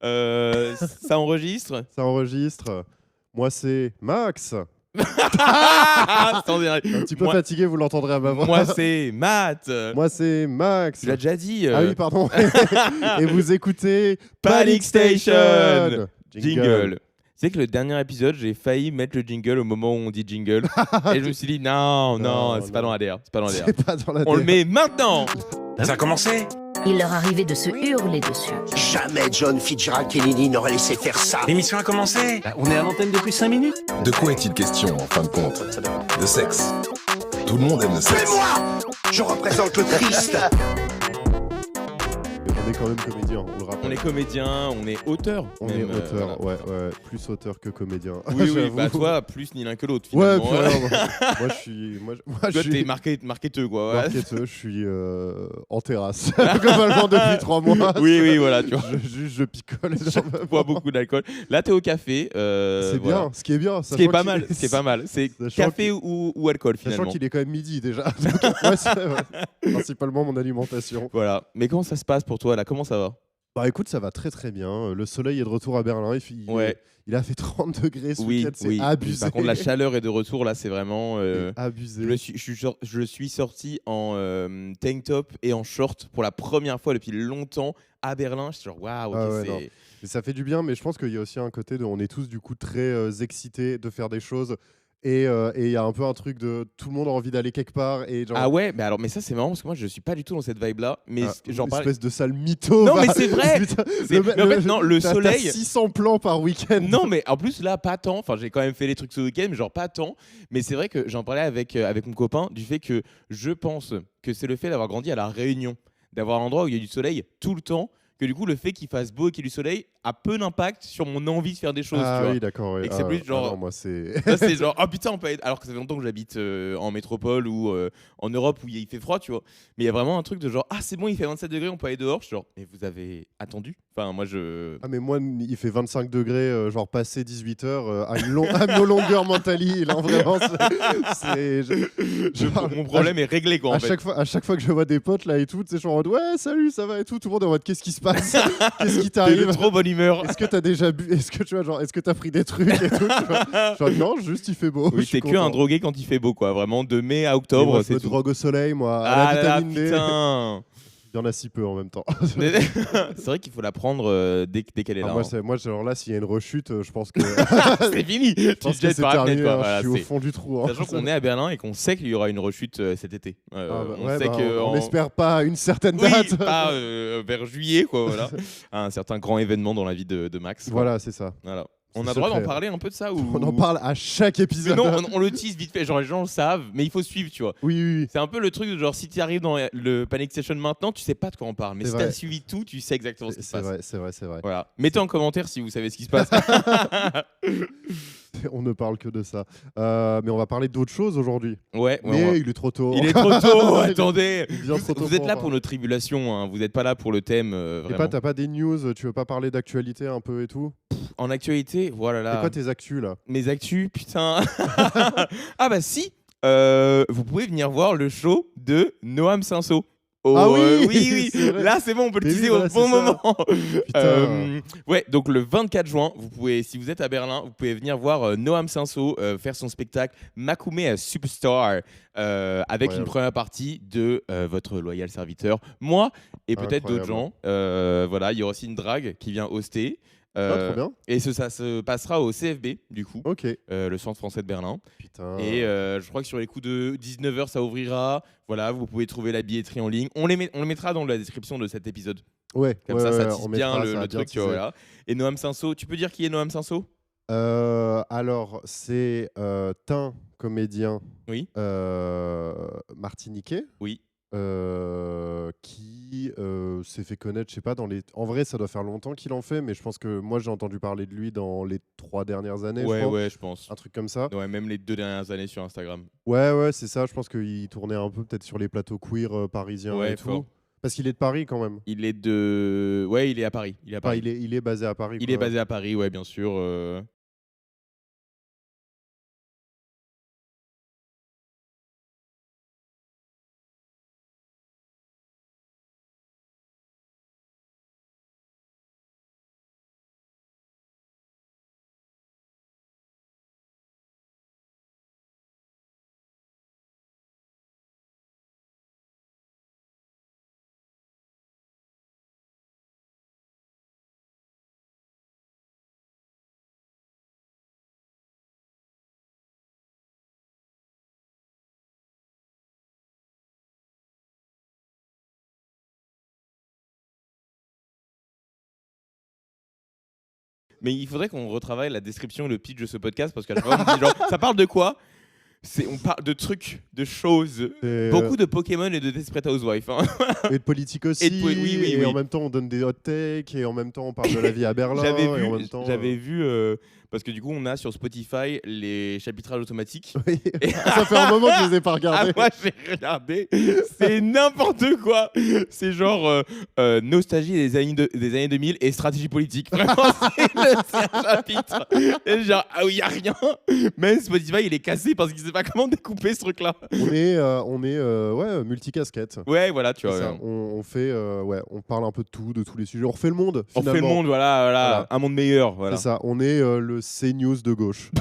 Ça enregistre. Ça enregistre. Moi, c'est Max. Attendez, Un petit peu moi, fatigué, vous l'entendrez à ma voix. moi, c'est Matt. Moi, c'est Max. Tu l'as déjà dit. Ah oui, pardon. Et vous écoutez Panic Station. Jingle. Jingle. Tu sais que le dernier épisode, j'ai failli mettre le jingle au moment où on dit jingle. Et je me suis dit, non, Non, c'est pas dans la DR. C'est pas dans la DR. C'est pas dans la On le DR. met maintenant. Ça a commencé? Il leur arrivait de se hurler dessus. Jamais John Fitzgerald Kennedy n'aurait laissé faire ça. L'émission a commencé? On est à l'antenne depuis 5 minutes. De quoi est-il question, en fin de compte? De sexe. Tout le monde aime le Mais sexe. moi, je représente le Christ. Mais on est quand même comédien, on le rappelle. On est comédien, on est auteur. On même, est auteur, voilà. ouais. Plus auteur que comédien. Oui, oui, J'avoue. bah toi, plus ni l'un que l'autre, Ouais, finalement. puis alors, moi je suis. Moi, Toi, je t'es suis marketeux, quoi. Ouais. marketeur, je suis en terrasse. Globalement depuis 3 mois. Oui, voilà, tu vois. Je picole. Je bois beaucoup d'alcool. Là, t'es au café. C'est voilà. bien, ce qui est bien. Ce qui est pas mal. C'est Sachant café ou alcool, Sachant finalement. qu'il est quand même midi déjà. Donc, ouais, c'est principalement mon alimentation. Voilà. Mais comment ça se passe pour toi, là? Comment ça va? Bah écoute, ça va très très bien. Le soleil est de retour à Berlin. Ouais. Il a fait 30 degrés ce Oui, week-end, c'est oui. abusé. Par contre, la chaleur est de retour, là, c'est vraiment... Abusé. Je suis sorti en tank top et en short pour la première fois depuis longtemps à Berlin. Je suis genre, waouh, Ah ok, ouais, non. Et ça fait du bien, mais je pense qu'il y a aussi un côté de... On est tous du coup très excités de faire des choses. Et il y a un peu un truc de tout le monde a envie d'aller quelque part. Et genre, Ah ouais, mais ça c'est marrant parce que moi je suis pas du tout dans cette vibe là. Mais j'en une parle. espèce de sale mytho. Non, va. mais c'est vrai. Putain, Mais en fait, non, le t'as soleil. 600 plans par week-end. Non, mais en plus là, pas tant. Enfin, j'ai quand même fait les trucs ce week-end, mais genre pas tant. Mais c'est vrai que j'en parlais avec mon copain du fait que je pense que c'est le fait d'avoir grandi à La Réunion, d'avoir un endroit où il y a du soleil tout le temps, que du coup le fait qu'il fasse beau et qu'il y ait du soleil a peu d'impact sur mon envie de faire des choses. Ah tu vois. oui, d'accord. Oui. Et que c'est plus genre. non, moi c'est. Là, c'est genre, ah putain, on peut être. Alors que ça fait longtemps que j'habite en métropole ou en Europe où il fait froid, tu vois. Mais il y a vraiment un truc de genre, ah c'est bon, il fait 27 degrés, on peut aller dehors. Je suis genre, mais vous avez attendu? Enfin, moi je. Ah mais moi il fait 25 degrés genre passé 18h à nos longueurs mentally là vraiment Mon problème est réglé, quoi. En fait. à chaque fois que je vois des potes là et tout, tu sais, je suis en mode ouais salut ça va et tout le monde est en mode qu'est-ce qui se passe, qu'est-ce qui T'es t'arrive, de trop bonne humeur. est-ce que t'as déjà bu, est-ce que tu vois genre est-ce que t'as pris des trucs et tout, tu vois. Genre, non juste il fait beau. Oui, je suis t'es que content. un drogué quand il fait beau, quoi. Vraiment, de mai à Et octobre, moi, je c'est me tout. drogue au soleil moi à Ah la là, vitamine D. putain. Il y en a si peu en même temps. Mais- c'est vrai qu'il faut la prendre dès qu'elle est là. moi, hein. moi genre là s'il y a une rechute je pense que C'est fini. je Tu pense te que jettes c'est par la terminé, fenêtre, quoi. hein, Voilà, je suis au c'est- fond du trou, hein. Sachant qu'on est à Berlin et qu'on sait qu'il y aura une rechute cet été. On Ouais, sait bah, que on en- espère pas à une certaine Oui, date. pas vers juillet, quoi. Voilà. Un certain grand événement dans la vie de Max. quoi. Voilà, c'est ça. Voilà. On C'est a le droit d'en secret. parler un peu de ça ou... On en parle à chaque Mais épisode. non, on le tease vite fait. Genre les gens le savent, mais il faut suivre, tu vois. Oui. C'est un peu le truc de genre si tu arrives dans le Panic Station maintenant, tu sais pas de quoi on parle. Mais C'est si t'as vrai. suivi tout, tu sais exactement ce qui se C'est passe. vrai, c'est vrai. Voilà. Mettez en commentaire si vous savez ce qui se passe. On ne parle que de ça. Mais on va parler d'autres choses aujourd'hui. Ouais, Mais il est trop tôt. Il est trop tôt, attendez. Il est bien trop tôt Vous êtes pour là en pour nos tribulations, hein. Vous n'êtes pas là pour le thème. Et Vraiment. t'as pas des news, tu veux pas parler d'actualité un peu et tout? En actualité, voilà là. C'est quoi tes actus là? Mes actus, putain. Ah bah si, vous pouvez venir voir le show de Noam Cinso. Ah oui, oui. c'est vrai. Là c'est bon, on peut le Mais teaser oui, voilà, au bon c'est ça. moment. Putain. Ouais, donc le 24 juin, vous pouvez, si vous êtes à Berlin, vous pouvez venir voir Noam Cinso faire son spectacle Makoumé Superstar avec une première partie de votre loyal serviteur, moi et peut-être d'autres gens. Voilà, il y aura aussi une drague qui vient hoster. Trop bien. Et ça se passera au CFB, du coup, Ok. le Centre français de Berlin. Putain. Et je crois que sur les coups de 19h, ça ouvrira. Voilà, vous pouvez trouver la billetterie en ligne. On le mettra dans la description de cet épisode. Ouais. Comme ça tease on bien mettra, le ça va truc. Tu teaser. vois, voilà. Et Noam Cinso, tu peux dire qui est Noam Cinso? Alors, c'est un comédien Oui. martiniquais. Oui. Qui s'est fait connaître, je sais pas, en vrai ça doit faire longtemps qu'il en fait, mais je pense que moi j'ai entendu parler de lui dans les 3 dernières années, je crois. Ouais, je pense. Un truc comme ça. Ouais, même les 2 dernières années sur Instagram. Ouais, c'est ça, je pense qu'il tournait un peu peut-être sur les plateaux queer parisiens Ouais, et tout. fort. Parce qu'il est de Paris quand même. Il est de... Ouais, il est à Paris. Il est à Paris. Il est basé à Paris. Il quoi. est basé à Paris, ouais, bien sûr. Mais il faudrait qu'on retravaille la description et le pitch de ce podcast parce qu'à chaque fois, on dit genre, ça parle de quoi? On parle de trucs, de choses. Beaucoup de Pokémon et de Desperate Housewives. Hein. Et de politique aussi. Oui. Et en même temps, on donne des hot takes. Et en même temps, on parle de la vie à Berlin. J'avais vu parce que du coup, on a sur Spotify les chapitrages automatiques. Oui. Ça fait un moment que je les ai pas regardés. Moi, j'ai regardé. C'est n'importe quoi. C'est genre nostalgie des années 2000 et stratégie politique. Vraiment, c'est un chapitre. Et genre, ah oui, il n'y a rien. Même Spotify, il est cassé parce qu'il sait pas comment découper ce truc-là. On est multicasquette. Ouais, voilà, tu vois. Ça, on fait, on parle un peu de tout, de tous les sujets. On refait le monde. On fait le monde, voilà. Un monde meilleur. Voilà. C'est ça. On est le CNews de gauche.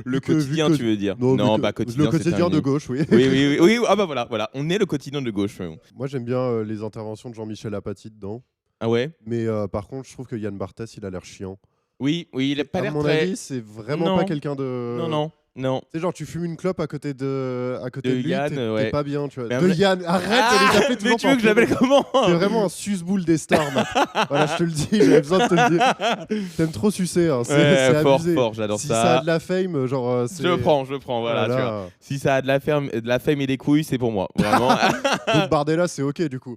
Le quotidien, tu veux dire? Non, quotidien. Le quotidien de gauche, oui. Oui. Ah bah voilà. On est le quotidien de gauche. Moi, j'aime bien les interventions de Jean-Michel Apathy dedans. Ah ouais? Mais par contre, je trouve que Yann Barthès, il a l'air chiant. Oui, il a pas l'air très... À mon avis, c'est vraiment pas quelqu'un de... Non. C'est genre, tu fumes une clope à côté de lui, Yann, t'es pas bien, tu vois. Mais de Yann, arrête de les appeler toujours. Mais tu veux que je l'appelle comment? C'est vraiment un suce-boule des stars, Matt. Voilà, je te le dis, j'avais besoin de te le dire. T'aimes trop sucer, hein. C'est abusé. Fort, j'adore si ça. Si ça a de la fame, genre... Je le prends, voilà. Tu vois. Si ça a de la fame et des couilles, c'est pour moi, vraiment. Donc Bardella, c'est ok, du coup.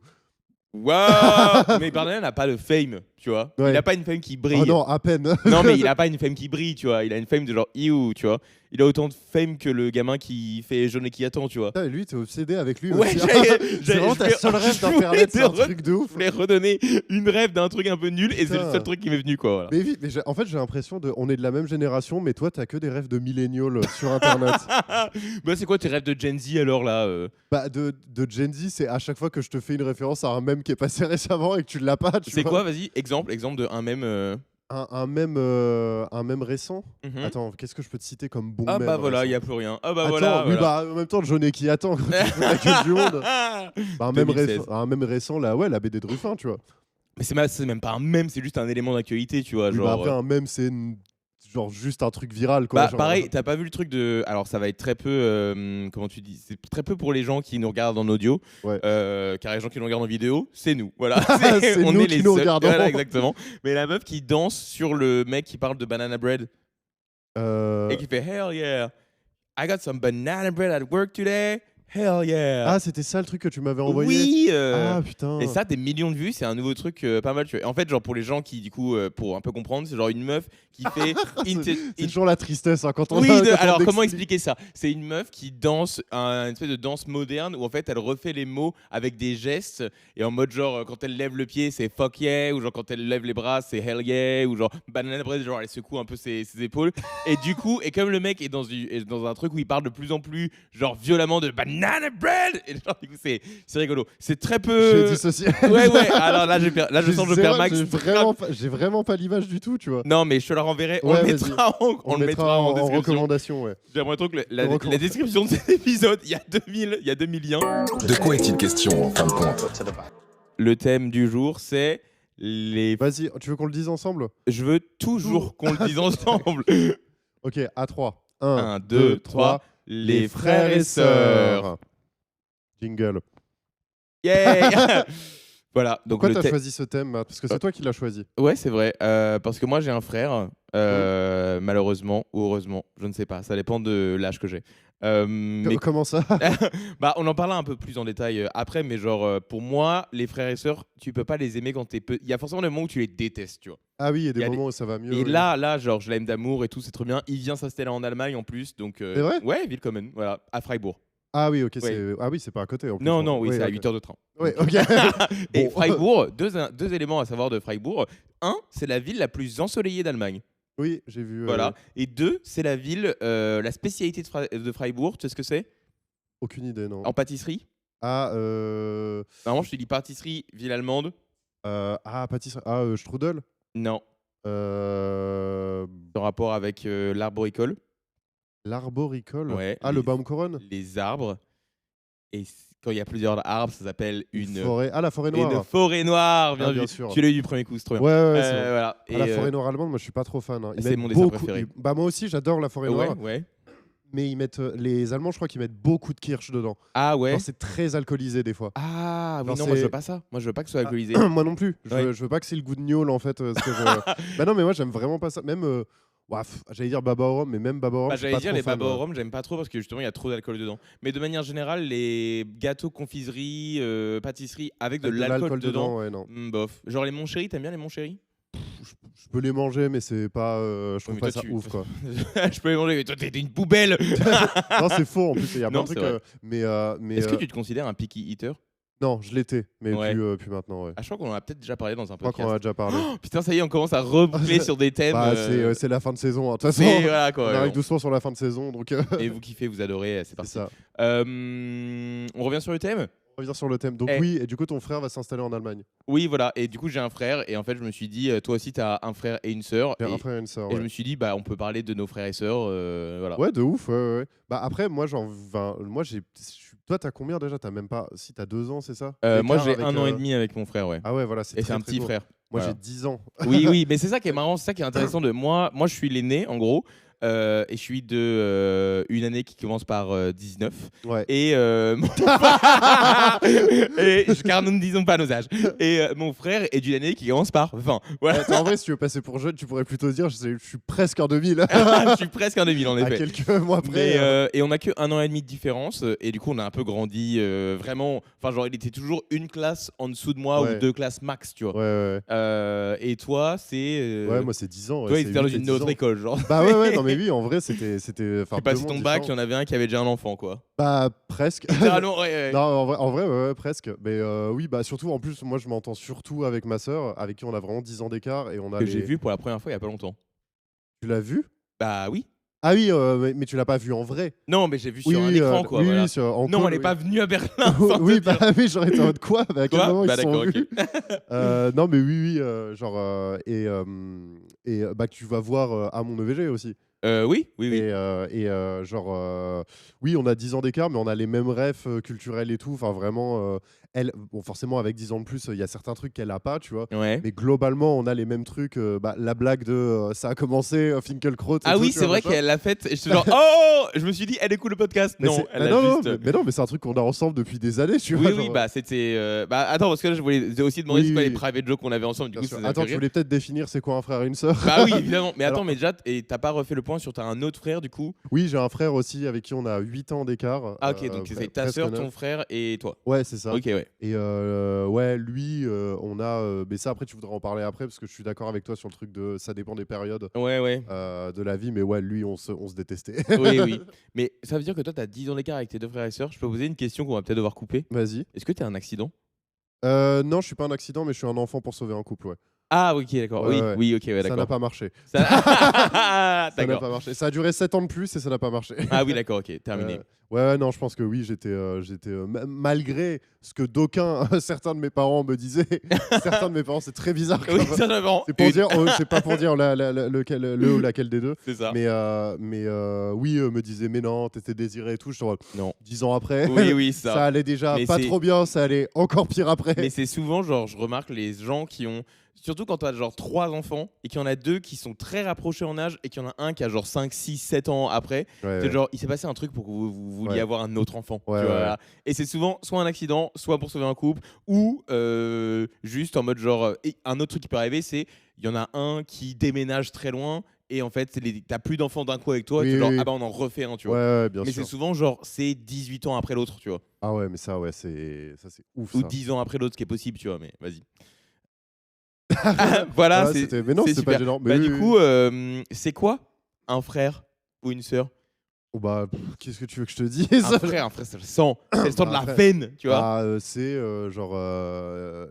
Waouh. Mais Bardella n'a pas de fame, tu vois. Ouais. Il n'a pas une fame qui brille. Oh non, à peine. Non, mais il n'a pas une fame qui brille, tu vois. Il a une fame de genre iou, tu vois. Il a autant de fame que le gamin qui fait jaune et qui attend, tu vois. Et lui, t'es obsédé avec lui Ouais, aussi. C'est vraiment ta seule rêve d'internet, c'est un truc de ouf. Je voulais redonner une rêve d'un truc un peu nul et c'est le seul truc qui m'est venu, quoi. Voilà. Mais en fait, j'ai l'impression on est de la même génération, mais toi, t'as que des rêves de milléniaux sur Internet. Bah, c'est quoi tes rêves de Gen Z alors là Bah, de Gen Z, c'est à chaque fois que je te fais une référence à un mème qui est passé récemment et que tu l'as pas. C'est quoi, vas-y, exemple de un mème. Un mème récent. Mm-hmm. Attends, qu'est-ce que je peux te citer comme bon mème? Ah bah voilà, il n'y a plus rien. Ah bah attends, voilà. Oui, bah en même temps, Johnny qui attend quand tu fais la gueule du monde. Bah, un mème récent, là, ouais, la BD de Ruffin, tu vois. Mais c'est même pas un mème, c'est juste un élément d'actualité, tu vois. Oui, genre... bah après, un mème, c'est genre juste un truc viral, quoi. Bah, genre... pareil, t'as pas vu le truc de... Alors ça va être très peu... comment tu dis? C'est très peu pour les gens qui nous regardent en audio. Ouais. Car les gens qui nous regardent en vidéo, c'est nous. Voilà. C'est on nous est qui les nous seuls. regardons. Voilà, exactement. Mais la meuf qui danse sur le mec qui parle de banana bread. Et qui fait Hell yeah, I got some banana bread at work today. Hell yeah. Ah, c'était ça le truc que tu m'avais envoyé? Oui. Ah putain. Et ça, des millions de vues, c'est un nouveau truc pas mal. Tu vois. En fait, genre pour les gens qui, du coup, pour un peu comprendre, c'est genre une meuf qui fait. C'est toujours la tristesse hein, quand on. Oui. Quand alors on comment expliquer ça? C'est une meuf qui danse une espèce de danse moderne où en fait elle refait les mots avec des gestes et en mode genre quand elle lève le pied c'est fuck yeah, ou genre quand elle lève les bras c'est hell yeah, ou genre banana bread, genre elle secoue un peu ses épaules. Et du coup, et comme le mec est dans un truc où il parle de plus en plus genre violemment de banana bread, et genre du coup c'est rigolo. C'est très peu. J'ai dissocié. Ouais. Alors là je sens que je perds Max. J'ai vraiment pas l'image du tout, tu vois. Non mais je te la renverrai. On le mettra en recommandation, ouais. J'aimerais trop que la description de cet épisode, il y a 2000 liens. De quoi est-il question en fin de compte? Le thème du jour, c'est les... Vas-y, tu veux qu'on le dise ensemble? Je veux toujours qu'on le dise ensemble. Ok, à 3. 1, 2, 3. Les frères et sœurs. Jingle. Yeah. Voilà. Donc pourquoi t'as choisi ce thème, Matt? Parce que c'est toi qui l'as choisi. Ouais, c'est vrai. Parce que moi, j'ai un frère, malheureusement ou heureusement, je ne sais pas. Ça dépend de l'âge que j'ai. Mais... Comment ça? Bah, on en parlera un peu plus en détail après, mais genre, pour moi, les frères et sœurs, tu peux pas les aimer quand t'es petit. Il y a forcément des moments où tu les détestes, tu vois. Ah oui, il y a des moments où ça va mieux. Et là, genre, je l'aime d'amour et tout, c'est trop bien. Il vient s'installer en Allemagne en plus, donc... C'est vrai? Ouais, Willkommen, voilà, à Freiburg. Ah oui, ok, ouais. Ah oui, c'est pas à côté en plus. Non, oui, c'est à 8 heures de train. Ouais, ok. Et Freiburg, deux éléments à savoir de Freiburg. Un, c'est la ville la plus ensoleillée d'Allemagne. Oui, j'ai vu. Voilà. Et deux, c'est la ville, la spécialité de Freiburg, tu sais ce que c'est? Aucune idée, non. En pâtisserie? Normalement, je te dis pâtisserie, ville allemande. Pâtisserie. Strudel? Non. En rapport avec l'arboricole. L'arboricole? Ouais. Le Baumkoren? Les arbres. Et quand il y a plusieurs arbres, ça s'appelle une forêt. Ah, la forêt noire. Une forêt noire, bien sûr. Tu l'as eu du premier coup, c'est trop bien. Ouais, voilà. La forêt noire allemande, moi je suis pas trop fan. Hein. C'est mon dessin préféré. Bah moi aussi, j'adore la forêt noire. Ouais. mais ils mettent les Allemands, je crois qu'ils mettent beaucoup de kirsch dedans. Ah ouais. Genre, c'est très alcoolisé des fois. Ah oui, Genre, non, moi je c'est- veux pas ça. Moi je veux pas que ce soit alcoolisé. Moi non plus. Ouais. Je veux pas que c'est le goût de gnôle en fait. Bah non, mais moi j'aime vraiment pas ça. Même, j'allais dire baba au rhum, mais même baba au rhum. Bah, je suis j'allais pas dire trop les fan, baba au rhum, j'aime pas trop parce que justement il y a trop d'alcool dedans. Mais de manière générale, les gâteaux, confiseries, pâtisseries avec de Avec l'alcool dedans, ouais, non. bof. Genre les Mon Chéri, t'aimes bien les Mon Chéri? Je peux les manger, mais c'est pas. Je trouve mais pas toi, ça tu- ouf quoi. Je peux les manger, mais toi t'es une poubelle. Non, c'est faux en plus. Il y a plein Non, de trucs. c'est vrai. Mais Est-ce que tu te considères un picky eater? non, je l'étais, mais Ouais. plus maintenant. Ouais. Ah, je crois qu'on en a peut-être déjà parlé dans un Je crois qu'on en a podcast. déjà parlé. Putain, ça y est, on commence à reboucler sur des thèmes. Bah, c'est la fin de saison. hein. De toute façon, mais voilà on quoi. arrive doucement sur la fin de saison, donc Et vous kiffez, vous adorez, c'est c'est parti. ça. On revient sur le thème? On revient sur le thème. Donc Eh. oui, et du coup ton frère va s'installer en Allemagne. Oui, voilà. Et du coup, j'ai un frère. Et en fait, je me suis dit, toi aussi, t'as un frère et une sœur. J'ai Et, un frère et une sœur. et Ouais. je me suis dit, bah, on peut parler de nos frères et sœurs. Voilà. Ouais, de ouf. Ouais. Bah après, moi, toi, t'as combien déjà? T'as même pas. Si t'as 2 ans, c'est ça? Moi, D'écart j'ai avec, 1 an et demi avec mon frère, ouais. Ah ouais, voilà. Et très, c'est un très petit tôt. frère. Moi, Voilà. j'ai 10 ans. Oui, oui, mais c'est ça qui est marrant, c'est ça qui est intéressant de moi. Moi, je suis l'aîné, en gros, et je suis de une année qui commence par 19. Ouais. Et, car nous ne disons pas nos âges. Et mon frère est d'une année qui commence par 20. Voilà. Attends, en vrai, si tu veux passer pour jeune, tu pourrais plutôt dire je suis presque en 2000. Je suis presque un 2000 en À effet. quelques mois près. Et on a que 1 an et demi de différence, et du coup on a un peu grandi vraiment. Enfin, genre il était toujours une classe en dessous de moi Ouais. ou 2 classes max, tu vois. Ouais. Et toi, c'est. Ouais, moi, c'est 10 ans. toi, ouais, il c'est était dans 8 et une 10 autre ans. école, genre. Bah ouais, non mais oui, en vrai, c'était. J'ai passé ton bac, il y en avait un qui avait déjà un enfant, quoi. Bah presque. Littéralement, ouais. Non, en vrai, ouais, presque. Mais oui, bah surtout, en plus, moi, je m'entends surtout avec ma sœur, avec qui on a vraiment 10 ans d'écart, et on a. Que j'ai vu pour la première fois il y a pas longtemps. Tu l'as vu? Bah oui. Ah oui, mais tu l'as pas vu en vrai. Non, mais j'ai vu Oui, sur un oui, écran, quoi. oui, voilà. oui, en Non, call, elle est oui. pas venue à Berlin. sans Oui, te dire. bah oui, j'aurais été en mode quoi? Mais à quel Quoi moment Bah ils se sont d'accord, vus? ok. Non, mais oui, bah tu vas voir à mon EVG aussi. Oui. Oui, on a 10 ans d'écart, mais on a les mêmes rêves culturels et tout. Enfin, vraiment, elle, bon, forcément, avec 10 ans de plus, il y a certains trucs qu'elle a pas, tu vois. Ouais. Mais globalement, on a les mêmes trucs. La blague de ça a commencé, Finkelkraut. et Ah tout, oui, tu c'est vois, vrai machin. qu'elle l'a faite. Et je suis genre, oh, je me suis dit, elle écoute le podcast. Mais Non, c'est- elle mais a non, juste. mais non, mais c'est un truc qu'on a ensemble depuis des années, tu vois. Oui, oui, genre, bah c'était. Bah attends, parce que là, je voulais aussi demander Oui, c'est quoi les oui. private jokes qu'on avait ensemble. Du bien coup, sûr. ça nous a Attends, fait tu rire. voulais peut-être définir c'est quoi un frère et une sœur? Bah oui, évidemment. Mais attends, Alors- mais déjà, et t'as pas refait le point sur t'as un autre frère du coup? Oui, j'ai un frère aussi avec qui on a 8 ans d'écart. Ah ok, donc c'est ta presque sœur, 9. ton frère et toi. Ouais, c'est ça. Ok, ouais. Et ouais, lui, on a. Mais ça, après, tu voudras en parler après, parce que je suis d'accord avec toi sur le truc de. Ça dépend des périodes Ouais, ouais. de la vie, mais ouais, lui, on se détestait. Oui, oui. Mais ça veut dire que toi, t'as 10 ans d'écart avec tes deux frères et sœurs. Je peux poser une question qu'on va peut-être devoir couper. Vas-y. Est-ce que t'es un accident? Non, je suis pas un accident, mais je suis un enfant pour sauver un couple, ouais. Ah, ok, d'accord. Ouais, Oui, ouais. oui, ok, ouais, Ça n'a d'accord. pas marché. Ça Ça n'a D'accord. pas marché. Ça a duré 7 ans de plus et ça n'a pas marché. Ah oui, d'accord, ok, terminé. Ouais, non, je pense que oui, j'étais malgré ce que d'aucuns, certains de mes parents me disaient, certains de mes parents, c'est très bizarre. Oui, comme- ça j'avais C'est pour dire, c'est pas pour dire le ou laquelle des deux. C'est ça. Mais oui, me disaient, mais non, t'étais désiré et tout. Je suis en mode, Non. 10 ans après, Oui, oui, ça ça. allait déjà Mais pas c'est- trop bien, ça allait encore pire après. Mais c'est souvent, genre, je remarque les gens qui ont. Surtout quand tu as genre 3 enfants et qu'il y en a 2 qui sont très rapprochés en âge et qu'il y en a un qui a genre 5, 6, 7 ans après. Ouais, C'est ouais. genre, il s'est passé un truc pour que vous vouliez Ouais. avoir un autre enfant. Ouais, tu vois, ouais. voilà. Et c'est souvent soit un accident, soit pour sauver un couple, ou juste en mode genre. Et un autre truc qui peut arriver, c'est il y en a un qui déménage très loin et en fait, t'as plus d'enfants d'un coup avec toi. Oui, et t'es genre, oui. ah bah on en refait un, tu Ouais, vois. ouais, bien Mais sûr. c'est souvent genre, c'est 18 ans après l'autre, tu vois. Ah ouais, mais ça, ouais, c'est ouf. Ou ça. 10 ans après l'autre, ce qui est possible, tu vois, mais vas-y. Voilà, Ah, c'est mais non, c'est c'est pas super. gênant. Bah, Mais du oui, coup, oui. c'est quoi un frère ou une sœur? Oh, bah, qu'est-ce que tu veux que je te dise? Un frère, c'est le sang. C'est le sang de Un la frère. veine, tu vois. Bah, c'est genre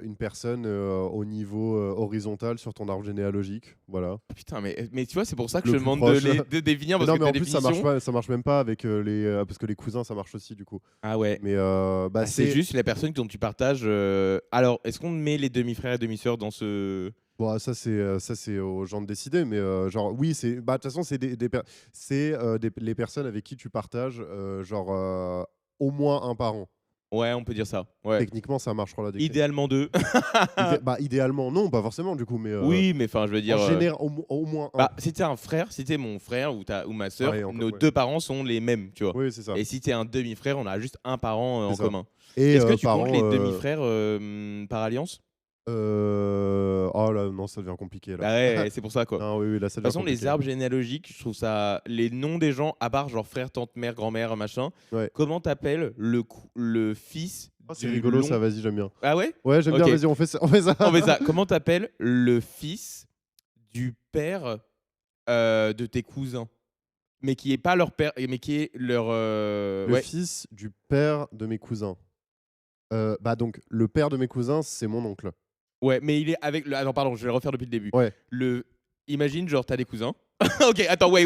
une personne au niveau horizontal sur ton arbre généalogique. Voilà. Putain, mais tu vois, c'est pour ça que Le je plus demande proche. de définir Mais parce non, que mais ta en plus, définition. ça marche même pas avec parce que les cousins, ça marche aussi du coup. Ah ouais. Mais bah, Ah, c'est juste les personnes dont tu partages. Alors, est-ce qu'on met les demi-frères et demi-sœurs dans ce. Bon, ça c'est aux gens de décider, mais genre oui, c'est bah de toute façon c'est les personnes avec qui tu partages genre au moins un par an. Ouais, on peut dire ça. Ouais. Techniquement, ça marche, je crois, la décret. Idéalement 2. Idéalement, non, pas forcément, du coup, mais Oui, mais enfin, je veux dire. en général, au moins un. Bah, si t'es un frère, si t'es mon frère ou ma sœur, Ouais, encore, nos ouais. 2 parents sont les mêmes, tu vois. Oui, c'est ça. Et si t'es un demi-frère, on a juste un parent en C'est ça. commun. Et Est-ce que tu parents, comptes les demi-frères par alliance? Oh là, non, ça devient compliqué, là. Ah ouais, c'est pour ça quoi. Non, oui, là, ça De toute devient façon, les compliqué. arbres généalogiques, je trouve ça. Les noms des gens, à part genre frère, tante, mère, grand-mère, machin, Ouais. comment t'appelles le fils Oh, c'est du rigolo, long- ça, vas-y, j'aime bien. Ah ouais? Ouais, j'aime bien, Ok. vas-y, on fait ça. On fait ça. On fait ça. Comment t'appelles le fils du père de tes cousins? Mais qui est pas leur père, mais qui est leur. Le Ouais. fils du père de mes cousins. Bah donc, le père de mes cousins, c'est mon oncle. Ouais, mais il est avec. Ah non, pardon, je vais le refaire depuis le début. Ouais. Imagine, genre, t'as des cousins. Ok, attends, ouais.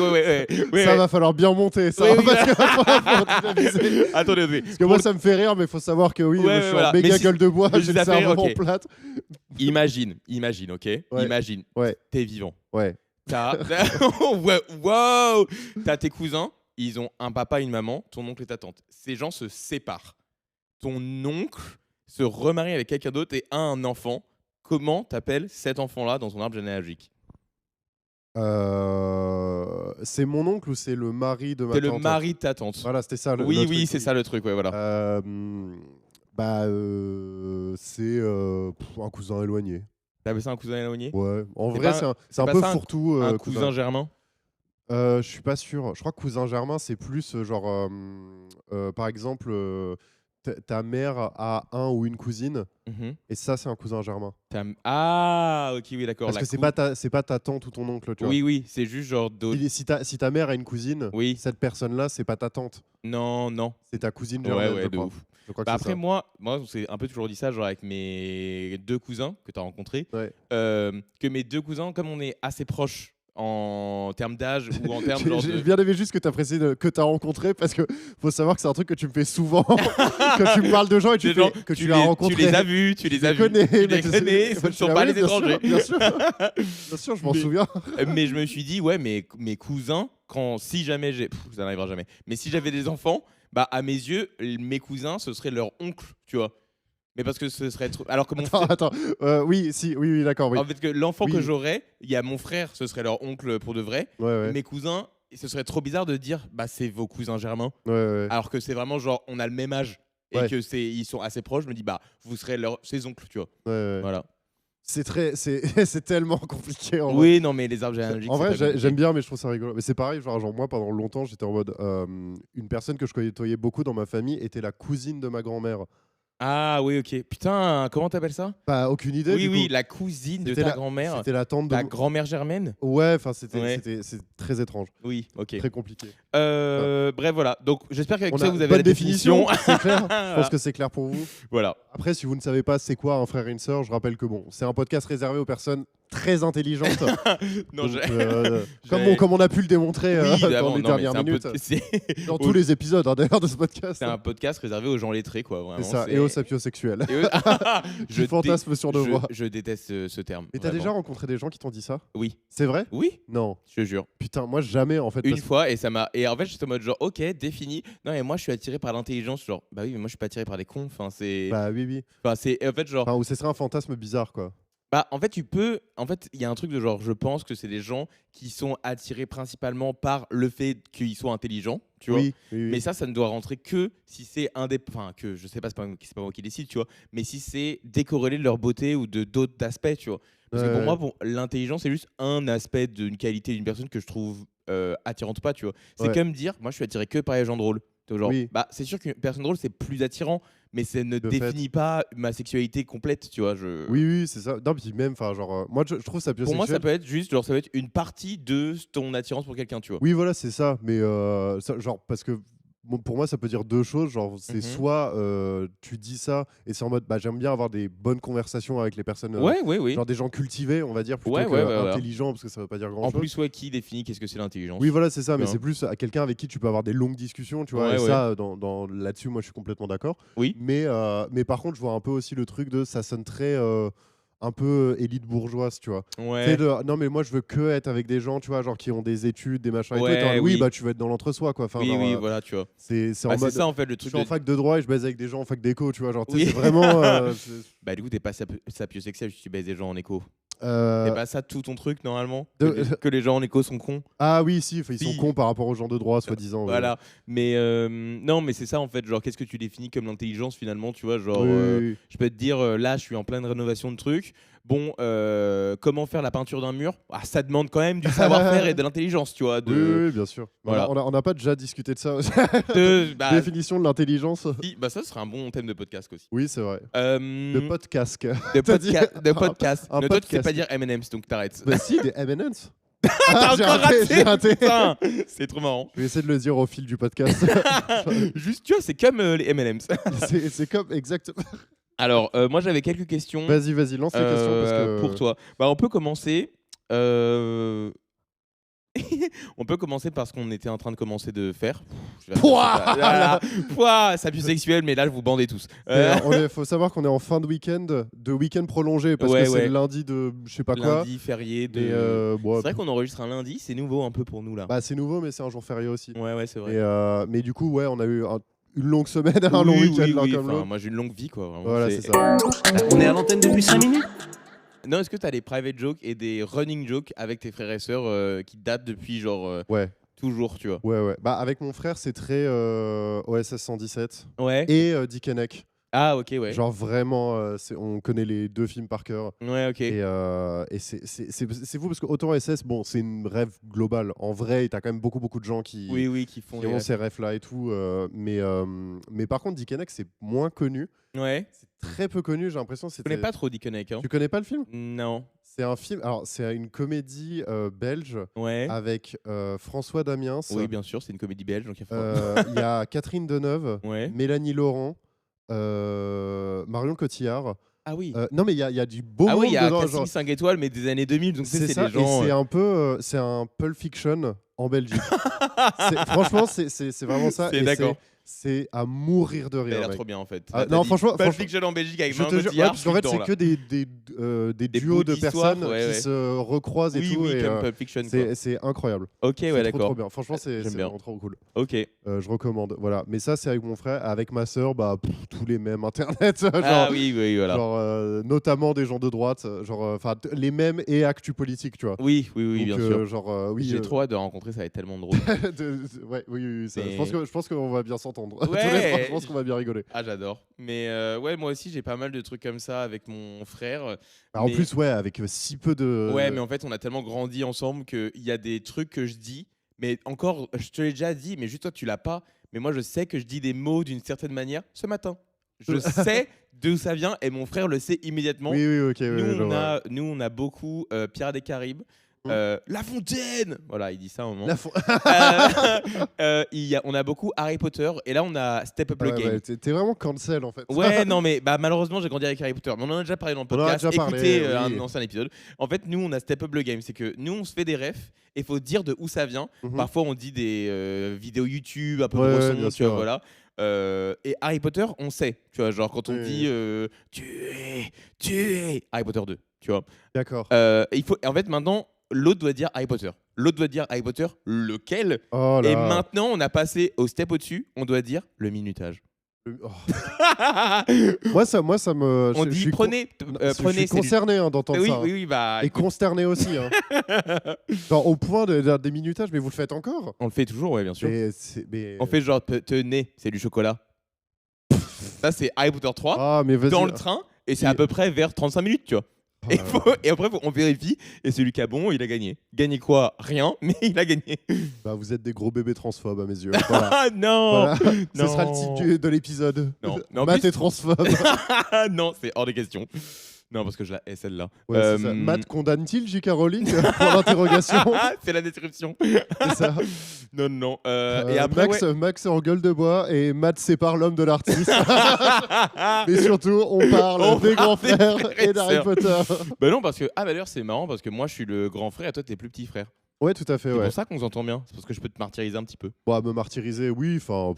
Ça va falloir bien monter, ça. Oui, oui, parce que faut dynamiser. Attendez. Parce que moi, ça me fait rire, mais il faut savoir que oui, Ouais, je suis voilà. en méga Mais si- gueule de bois, mais j'ai si le ça fait rire, cerveau ok. en plate. Imagine, ok? Ouais. Imagine, Ouais, t'es vivant. ouais. T'as. Wow! T'as tes cousins, ils ont un papa et une maman, ton oncle et ta tante. Ces gens se séparent. Ton oncle se remarie avec quelqu'un d'autre et a un enfant. Comment t'appelles cet enfant-là dans ton arbre généalogique? C'est mon oncle ou c'est le mari de ma C'est tante? le mari de ta tante. Voilà, c'était ça. Le Oui, truc, oui, c'est ça le truc, ouais, voilà. C'est un cousin éloigné. T'appelles ça un cousin éloigné? Ouais. En C'est vrai, pas- c'est un pas peu ça, fourre-tout. Un cousin germain? Je suis pas sûr. Je crois que cousin germain, c'est plus genre, par exemple, ta mère a un ou une cousine, Mhm. et ça, c'est un cousin germain. Ah, ok, oui, d'accord. Parce la que c'est cou- pas ta tante ou ton oncle, tu vois. Oui, c'est juste genre d'autres. Si ta mère a une cousine, Oui. cette personne-là, c'est pas ta tante, Non. c'est ta cousine germaine, Ouais, je de crois. ouf. Je crois que Bah c'est après, ça. moi, on s'est un peu toujours dit ça, genre avec mes 2 cousins que tu as rencontrés, Ouais. que mes 2 cousins, comme on est assez proches en termes d'âge ou en termes genre J'ai de. bien aimé juste que tu as précisé que tu as rencontré, parce que faut savoir que c'est un truc que tu me fais souvent. Que tu me parles de gens et Des tu gens, fais que tu as rencontré. Tu les as vus, tu les as vus. connais, Tu les mais connais, ce ne sont pas les étrangers. Bien sûr, bien sûr, je m'en Mais- souviens. Mais je me suis dit, ouais, mais mes cousins, si jamais j'ai. Ça n'arrivera jamais. Mais si j'avais des enfants, bah à mes yeux, mes cousins, ce serait leur oncle, tu vois. Mais parce que ce serait trop. Alors que mon frère. Attends, oui, d'accord, oui. En fait, que l'enfant Oui. que j'aurais, il y a mon frère, ce serait leur oncle pour de vrai. Ouais. Mes cousins, ce serait trop bizarre de dire, bah c'est vos cousins germains. Ouais. Alors que c'est vraiment genre, on a le même âge et Ouais. que ils sont assez proches. Je me dis, bah vous serez ses oncles, tu vois. Ouais. Voilà. C'est tellement compliqué. En vrai. Oui, non, mais les arbres généalogiques. En c'est vrai, pas compliqué. j'aime bien, mais je trouve ça rigolo. Mais c'est pareil, genre moi, pendant longtemps, j'étais en mode. Une personne que je côtoyais beaucoup dans ma famille était la cousine de ma grand-mère. Ah oui, ok. Putain, comment t'appelles ça? Bah, aucune idée. du Oui, coup. la cousine de C'était ta la- grand-mère. C'était la tante de. Ta grand-mère germaine? Ouais, enfin, c'est très étrange, Oui, ok. très compliqué. Bref, voilà. Donc j'espère qu'avec On ça, a vous avez bonne la définition. c'est clair. Je pense que c'est clair pour vous. Voilà. Après, si vous ne savez pas c'est quoi un frère et une sœur, je rappelle que bon, c'est un podcast réservé aux personnes très intelligentes. Non, Donc, j'ai- comme on a pu le démontrer Oui, dans évidemment. les Non, mais dernières c'est un minutes, pod- c'est- dans tous les épisodes hein, d'ailleurs de ce podcast. C'est un podcast réservé aux gens lettrés, quoi. Vraiment, C'est ça, et aux sapiosexuels. Et eux- Je fantasme sur nos voix. Je déteste ce terme. Mais t'as vraiment. déjà rencontré des gens qui t'ont dit ça? Oui. C'est vrai? Oui, Non. je te jure. Putain, moi jamais en fait. Une parce- fois, et ça m'a. Et en fait, j'étais en mode genre, ok, défini. Non, mais moi, je suis attiré par l'intelligence. Genre, bah oui, mais moi, je suis pas attiré par des cons. Enfin, c'est. Bah oui. Enfin, c'est. En fait, genre. Enfin, ou ce serait un fantasme bizarre quoi. Bah, en fait, tu peux. En fait, il y a un truc de genre, je pense que c'est des gens qui sont attirés principalement par le fait qu'ils soient intelligents, tu vois. Oui. Mais ça ne doit rentrer que si c'est enfin, que je sais pas, c'est pas moi qui décide, tu vois. Mais si c'est décorrélé de leur beauté ou de d'autres aspects, tu vois. Parce que pour Ouais. moi, l'intelligence, c'est juste un aspect d'une qualité d'une personne que je trouve attirante ou pas, tu vois. C'est Ouais. comme dire, moi, je suis attiré que par les gens drôles. Tu vois, genre, Oui. bah, c'est sûr qu'une personne drôle, c'est plus attirant, mais ça ne De définit pas ma sexualité complète, tu vois. Oui, c'est ça. Non, puis même, enfin, genre, moi, je trouve ça Pour moi, ça peut être juste, genre, ça peut être une partie de ton attirance pour quelqu'un, tu vois. Oui, voilà, c'est ça. Mais genre, parce que pour moi, ça peut dire deux choses. Genre, c'est Mhm. soit tu dis ça et c'est en mode, bah, j'aime bien avoir des bonnes conversations avec les personnes. Oui. Genre des gens cultivés, on va dire, plutôt Ouais, que ouais. intelligents, parce que ça veut pas dire grand En chose. plus, ouais, qui définit qu'est-ce que c'est l'intelligence? Oui, voilà, c'est ça, mais Ouais. c'est plus à quelqu'un avec qui tu peux avoir des longues discussions, tu vois. Ouais, et ouais. ça, là-dessus, moi, je suis complètement d'accord. Oui. Mais par contre, je vois un peu aussi le truc de ça sonne très un peu élite bourgeoise, tu vois. Ouais. Non, mais moi, je veux que être avec des gens, tu vois, genre qui ont des études, des machins et tout. Ouais, Et t'es en mode, oui. bah tu vas être dans l'entre-soi, quoi. Enfin, Oui, genre, oui, voilà, tu vois. c'est en Bah, c'est mode. ça en fait le Je truc. suis en fac de droit et je baise avec des gens en fac d'éco, tu vois. Genre, Oui. c'est vraiment. Bah, du coup, t'es pas sapiosexuel si tu baises des gens en éco. Euh, C'est pas ça tout ton truc normalement de- que les gens en éco sont cons. Ah oui, si, ils Si. sont cons par rapport aux gens de droit, soi-disant. Voilà. Mais non, mais c'est ça en fait. Genre, qu'est-ce que tu définis comme l'intelligence finalement, tu vois? Genre, Oui, oui, oui. je peux te dire, là, je suis en pleine rénovation de trucs. Bon, comment faire la peinture d'un mur? Ah, ça demande quand même du savoir-faire et de l'intelligence, tu vois. Oui, oui, oui, bien sûr. Voilà. On n'a pas déjà discuté de ça. Bah, Définition de l'intelligence. si, bah, ça serait un bon thème de podcast aussi. Oui, c'est vrai. De De podcast. podcast. De podcast. un Mais toi, tu sais podcast. pas dire M&M's, donc t'arrêtes. Bah si, des M&M's. T'as j'ai encore j'ai raté. Putain, c'est trop marrant. Je vais essayer de le dire au fil du podcast. Juste, tu vois, c'est comme les M&M's. c'est comme exactement. Alors, moi, j'avais quelques questions. Vas-y, lance les questions parce que Pour toi. Bah, on peut commencer. On peut commencer par ce qu'on était en train de commencer de faire. Pouah, ça pue sexuel, mais là, je vous bandez tous. faut savoir qu'on est en fin de week-end prolongé parce Ouais, que c'est ouais. le lundi de je sais pas quoi. Lundi, férié. Et bon, C'est vrai qu'on enregistre un lundi, c'est nouveau un peu pour nous là. bah, c'est nouveau, mais c'est un jour férié aussi. Ouais, c'est vrai. Mais du coup, ouais, on a eu une longue semaine, un long Oui, week-end oui, l'un oui. comme Enfin, l'autre. moi, j'ai une longue vie, quoi. Vraiment, Voilà, c'est ça. On est à l'antenne depuis 5 minutes. Non, est-ce que tu as des private jokes et des running jokes avec tes frères et sœurs qui datent depuis genre Ouais. toujours, tu vois? Ouais. Bah, avec mon frère, c'est très OSS 117 Ouais. et Dick Henneck. Ah, ok, ouais. Genre vraiment, on connaît les deux films par cœur. Ouais, ok. Et c'est fou parce que autant SS, bon, c'est une rêve globale. En vrai, t'as quand même beaucoup de gens qui Oui, qui font. ont ces rêves-là et tout. Mais par contre, Dick Henneck, c'est moins connu. Ouais. C'est très peu connu, j'ai l'impression. Je connais pas trop Dick Henneck, hein. Tu connais pas le film? Non. C'est un film, alors c'est une comédie belge Ouais. avec François Damiens. Oui, bien sûr, c'est une comédie belge, donc il y a Il y a Catherine Deneuve, Ouais. Mélanie Laurent, Marion Cotillard. Ah oui. Non, mais il y a du beau Ah monde oui, il y a dedans. casting 5 étoiles, mais des années 2000, donc C'est c'est ça, des gens. et c'est un peu, c'est un Pulp Fiction en Belgique. Franchement, c'est vraiment ça. C'est et d'accord. C'est à mourir de Ça a rire. l'air mec. trop bien en fait. Ah, Là, non, t'as dit franchement, Pulp Fiction en Belgique avec Je te Marion jure, Cotillard, parce qu'en fait, je suis c'est dedans, que des Des duos bouts de d'histoire, personnes ouais, qui ouais. se recroisent et Oui, tout. oui, et, comme Pulp Fiction. quoi. c'est incroyable. Ok, C'est ouais, trop d'accord. bien. Franchement, c'est J'aime bien. vraiment trop cool. Ok. Je recommande. Voilà. Mais ça, c'est avec mon frère. Avec ma sœur, bah, tous les mêmes internet. genre, Ah oui, voilà. genre, notamment des gens de droite. Genre, les mêmes et actu politique, tu vois. Oui, Donc, bien sûr. Genre, oui. J'ai trop hâte de rencontrer, ça va être tellement drôle. Ouais, oui, ça. Mais- Je pense qu'on va bien s'entendre. Ouais. Tous les trois, je pense qu'on va bien rigoler. Ah, j'adore. Mais ouais, moi aussi, j'ai pas mal de trucs comme ça avec mon frère. Bah, en Mais- plus, ouais, avec si peu de. Ouais, mais en fait, on a tellement grandi ensemble qu'il y a des trucs que je dis, mais encore, je te l'ai déjà dit, mais juste toi, tu l'as pas. Mais moi, je sais que je dis des mots d'une certaine manière ce matin. Je sais d'où ça vient et mon frère le sait immédiatement. Oui, ok. ouais, je vois. Nous, on a beaucoup Pirates des Caraïbes. La Fontaine, voilà, il dit ça à un moment. On a beaucoup Harry Potter et là on a Step Up le Ouais, Game. ouais, t'es vraiment cancel en fait. Ouais, non, mais malheureusement, j'ai grandi avec Harry Potter. Mais on en a déjà parlé dans le On en a podcast. déjà parlé, Écoutez oui. un ancien épisode. En fait, nous, on a Step Up le Game. C'est que nous, on se fait des refs et il faut dire de où ça vient. Mhm. Parfois, on dit des vidéos YouTube, un peu Ouais, de ouais, son, bien tu vois, sûr. voilà. Et Harry Potter, on sait. Tu vois, genre quand on Oui, dit tu es Harry Potter 2, tu vois. D'accord. En fait, maintenant, l'autre doit dire Harry Potter. L'autre doit dire Harry Potter, lequel. Oh là. Et maintenant, on a passé au step au-dessus. On doit dire le minutage. Oh. Moi, ça me. On je dit suis prenez, je suis prenez. c'est du- concerné d'entendre Oui, ça. oui, bah. Et consterné aussi. Hein. Genre, au point des minutages, mais vous le faites encore? On le fait toujours, ouais, bien sûr. Mais... On fait genre tenez, c'est du chocolat. Ça, c'est Harry Potter 3 Ah, mais vas-y. dans le train et c'est Et- à peu près vers 35 minutes, tu vois. Oh Et, là là. et après, on vérifie et celui qui a bon, il a gagné. Gagné quoi? Rien, mais il a gagné. Bah, vous êtes des gros bébés transphobes à mes yeux. Voilà. Ah non, Voilà. Ce sera le titre de l'épisode. Non, mais en Matt plus- est transphobe. non, c'est hors de question. Non, parce que je la hais celle-là. Ouais, c'est ça. Matt condamne-t-il J.K. Rowling pour l'interrogation? C'est la description. C'est ça. Non. Et après, Max est en gueule de bois et Matt sépare l'homme de l'artiste. Mais surtout, on parle On des parle grands des frères frères et et d'Harry sœurs. Potter. Bah non, parce que d'ailleurs c'est marrant parce que moi je suis le grand frère et toi t'es plus petit frère. Ouais, tout à fait. C'est Ouais. pour ça qu'on s'entend bien. C'est parce que je peux te martyriser un petit peu. Bon, à me martyriser, oui. Enfin,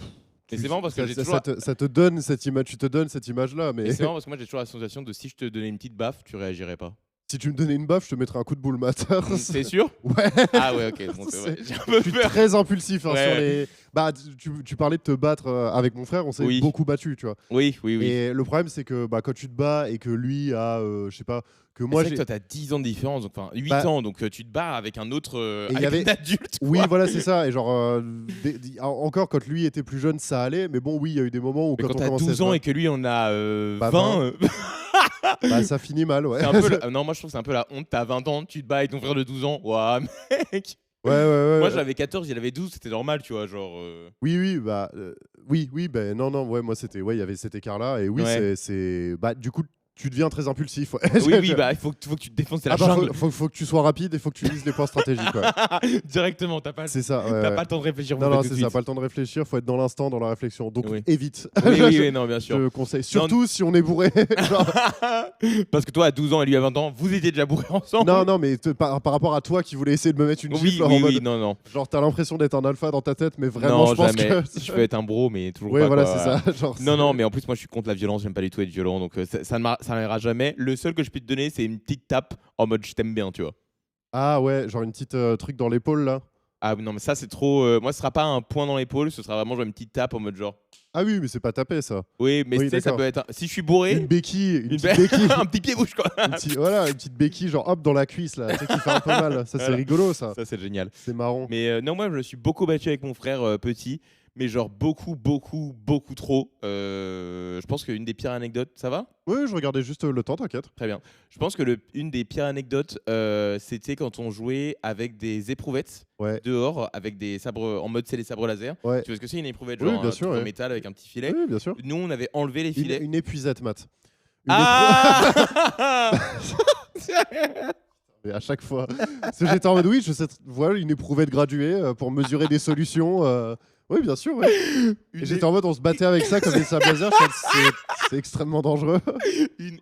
Mais c'est marrant parce que j'ai toujours. Ça te donne cette image, tu te donnes cette image-là. Mais Mais c'est marrant parce que moi j'ai toujours la sensation de si je te donnais une petite baffe, tu réagirais pas. si tu me donnais une baffe, je te mettrais un coup de boule mater. C'est sûr? Ouais. Ah ouais, ok. Bon, c'est vrai. J'ai un peu Je suis peur. très impulsif hein, Ouais. sur les. Bah, tu parlais de te battre avec mon frère, on s'est Oui. beaucoup battu, tu vois. Oui. Et le problème, c'est que quand tu te bats et que lui a, je sais pas, que moi C'est vrai j'ai. que toi, t'as 10 ans de différence, donc, enfin 8 Bah, ans, donc tu te bats avec un autre. Et il y avec avait- un adulte. Oui, quoi. voilà, c'est ça. Et genre, encore quand lui était plus jeune, ça allait. Mais bon, oui, il y a eu des moments où Mais quand quand on t'as commençait à 12 se ans et battre, que lui on a Bah, 20, bah, ça finit mal, ouais. c'est un peu non, moi je trouve que c'est un peu la honte. T'as 20 ans, tu te bats avec ton frère de 12 ans. Ouah, mec. Ouais. Moi j'avais 14, il avait 12, c'était normal, tu vois. Genre. Oui, bah, oui, ben non, ouais, moi c'était, ouais, il y avait cet écart-là. Et oui, Ouais. bah, du coup, tu deviens très impulsif. Ouais. Oui, bah il faut que tu te défenses, c'est la Ah bah, jungle. faut que tu sois rapide et faut que tu lises les points stratégiques. Ouais. Directement, t'as pas C'est ça. Ouais, t'as ouais. pas le temps de réfléchir. Non, vous non, faites tout c'est de ça. suite. Pas le temps de réfléchir. Faut être dans l'instant, dans la réflexion. Donc Oui. évite. Oui, non, bien sûr. Je conseille. Surtout si on est bourré. Genre- Parce que toi à 12 ans et lui à 20 ans, vous étiez déjà bourrés ensemble. Non, mais par rapport à toi qui voulais essayer de me mettre une Oui, gifle en oui, mode. non. Genre, t'as l'impression d'être un alpha dans ta tête, mais vraiment, Non, je pense jamais. que. Je peux être un bro, mais toujours Ouais, pas. voilà, quoi. c'est ça. Genre, Non, mais en plus, moi, je suis contre la violence. J'aime pas du tout être violent. Donc, ça n'arrivera jamais. Le seul que je peux te donner, c'est une petite tape en mode je t'aime bien, tu vois. Ah ouais, genre une petite truc dans l'épaule là. Ah non, mais ça, c'est trop. Moi, ce sera pas un point dans l'épaule. Ce sera vraiment genre une petite tape en mode genre. Ah oui, mais c'est pas tapé ça. Oui, mais Oui, tu sais, ça d'accord. peut être. Si je suis bourré. Une béquille, une une petite béquille. un petit pied bouche, quoi. Voilà, une petite béquille, genre hop dans la cuisse là, tu sais, qui fait un peu mal. Ça, c'est Voilà. rigolo ça. Ça, c'est génial. C'est marrant. Mais non, moi, je me suis beaucoup battu avec mon frère petit. Mais genre beaucoup trop. Je pense qu'une des pires anecdotes, ça va? Ouais, je regardais juste le temps, t'inquiète. Très bien. Je pense que une des pires anecdotes, c'était quand on jouait avec des éprouvettes Ouais. dehors, avec des sabres en mode c'est les sabres laser. Ouais. Tu vois ce que c'est une éprouvette, Oui, genre bien un sûr, truc en ouais. métal avec un petit filet. Oui, bien sûr. Nous, on avait enlevé les filets. Une épuisette, Matt. Une Ah Mais à chaque fois. Parce que j'étais en mode oui, voilà une éprouvette graduée pour mesurer des solutions. Oui, bien sûr. Ouais. Et j'étais en mode on se battait avec ça comme des sables laser. C'est extrêmement dangereux. une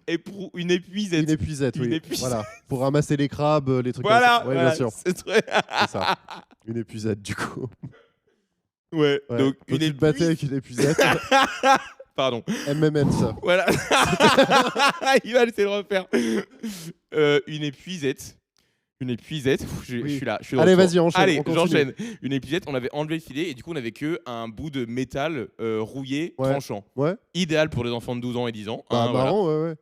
épuisette. Une épuisette, Une oui. épuisette. Voilà. Pour ramasser les crabes, les trucs Voilà, comme ça. Ouais, voilà, bien sûr. c'est très... C'est ça. Une épuisette, du coup. Ouais, Ouais. donc Quand tu te battais avec une épuisette. Pardon. MMM, ça. Voilà. Il va essayer de refaire. Une épuisette. Une épuisette. Je Oui. suis là. Je suis de Allez, retour. vas-y, enchaîne. Allez, on continue. j'enchaîne. Une épuisette, on avait enlevé le filet et du coup, on avait que un bout de métal rouillé, Ouais. tranchant. Ouais. Idéal pour les enfants de 12 ans et 10 ans. Bah, hein, voilà. marrant, ouais.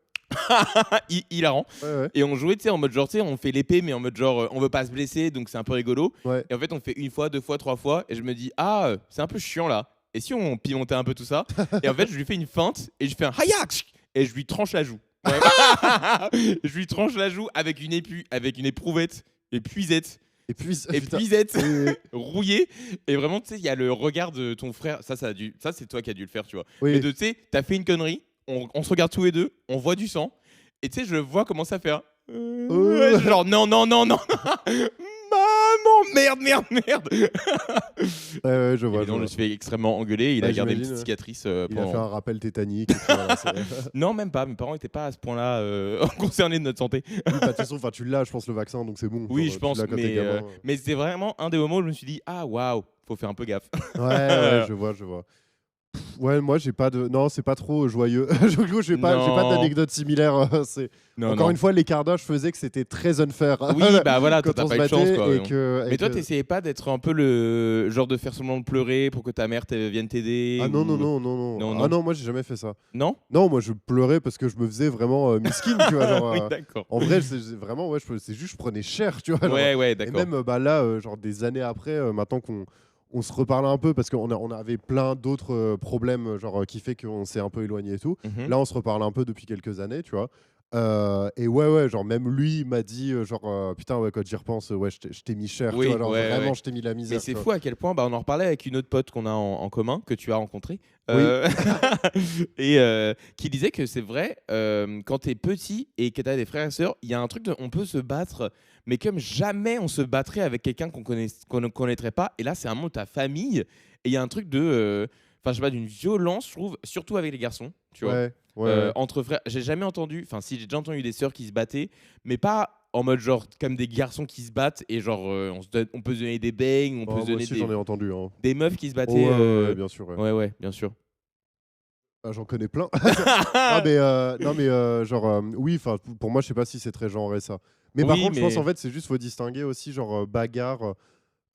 Hilarant. Ouais. Et on jouait, tu sais, en mode genre, tu sais, on fait l'épée, mais en mode genre, on veut pas se blesser, donc c'est un peu rigolo. Ouais. Et en fait, on fait une fois, deux fois, trois fois, et je me dis, ah, c'est un peu chiant là. Et si on pimentait un peu tout ça? Et en fait, je lui fais une feinte, et je fais un hayak, et je lui tranche la joue. Ouais. Je lui tranche la joue avec une éprouvette, épuisette, épuisette rouillée. Et vraiment, tu sais, il y a le regard de ton frère. Ça c'est toi qui as dû le faire, tu vois. Oui. Et tu sais, t'as fait une connerie, on se regarde tous les deux, on voit du sang, et tu sais, je le vois commencer à faire. Genre, non. Maman, merde. Ouais, je vois. Évidemment, je me suis fait extrêmement engueuler. Il Ouais, a gardé une j'imagine, petite cicatrice Il a pendant. fait un rappel tétanique. Et puis, voilà, Non, même pas. Mes parents n'étaient pas à ce point-là concernés de notre santé. Oui, bah, de toute façon, tu l'as, je pense, le vaccin, donc c'est bon. Oui, Genre, je tu pense. l'as quand t'es gamin. Mais c'était vraiment un des moments où je me suis dit, ah waouh, faut faire un peu gaffe. Ouais, je vois. Ouais, moi, j'ai pas de. Non, c'est pas trop joyeux. Du coup, j'ai pas Non. d'anecdote similaire. Encore une fois, l'écart d'âge faisait que c'était très unfair. Oui, bah voilà, toi, quand t'as on pas se eu de chance, battait quoi. et que. Mais toi, t'essayais pas d'être un peu le genre de faire semblant de pleurer pour que ta mère vienne t'aider? Ah non, ou- non. Ah non, moi, j'ai jamais fait ça. Non. Non, moi, je pleurais parce que je me faisais vraiment miskin, tu vois. Genre, Oui, d'accord. en vrai, c'est vraiment, ouais, c'est juste, je prenais cher, tu vois. Genre, Ouais, et d'accord. même bah, là, genre des années après, maintenant qu'on se reparle un peu parce on avait plein d'autres problèmes genre qui fait qu'on s'est un peu éloigné et tout. Mhm. Là, on se reparle un peu depuis quelques années, tu vois. Et ouais, genre même lui m'a dit putain ouais quand j'y repense ouais je t'ai mis cher, Oui, tu vois, genre, ouais, vraiment ouais. je t'ai mis la misère. Mais c'est tu vois. fou à quel point, bah, on en reparlait avec une autre pote qu'on a en commun, que tu as rencontrée, et qui disait que c'est vrai, quand tu es petit et que tu as des frères et sœurs, il y a un truc on peut se battre, mais comme jamais on se battrait avec quelqu'un qu'on ne connaîtrait pas. Et là, c'est un mot de ta famille, et il y a un truc de, je sais pas, d'une violence, je trouve, surtout avec les garçons, tu vois. Ouais. Entre frères, j'ai jamais entendu, enfin si j'ai déjà entendu des sœurs qui se battaient, mais pas en mode genre comme des garçons qui se battent et genre on peut se donner des bangs, on peut se Moi donner aussi, j'en ai entendu. Hein. des meufs qui se Oh, battaient. ouais, bien sûr. Ouais. Ouais, bien sûr. Ah, j'en connais plein. non, mais genre, oui, pour moi, je sais pas si c'est très genré ça. Mais par Oui, contre, je pense mais- en fait, c'est juste faut distinguer aussi, genre, bagarre.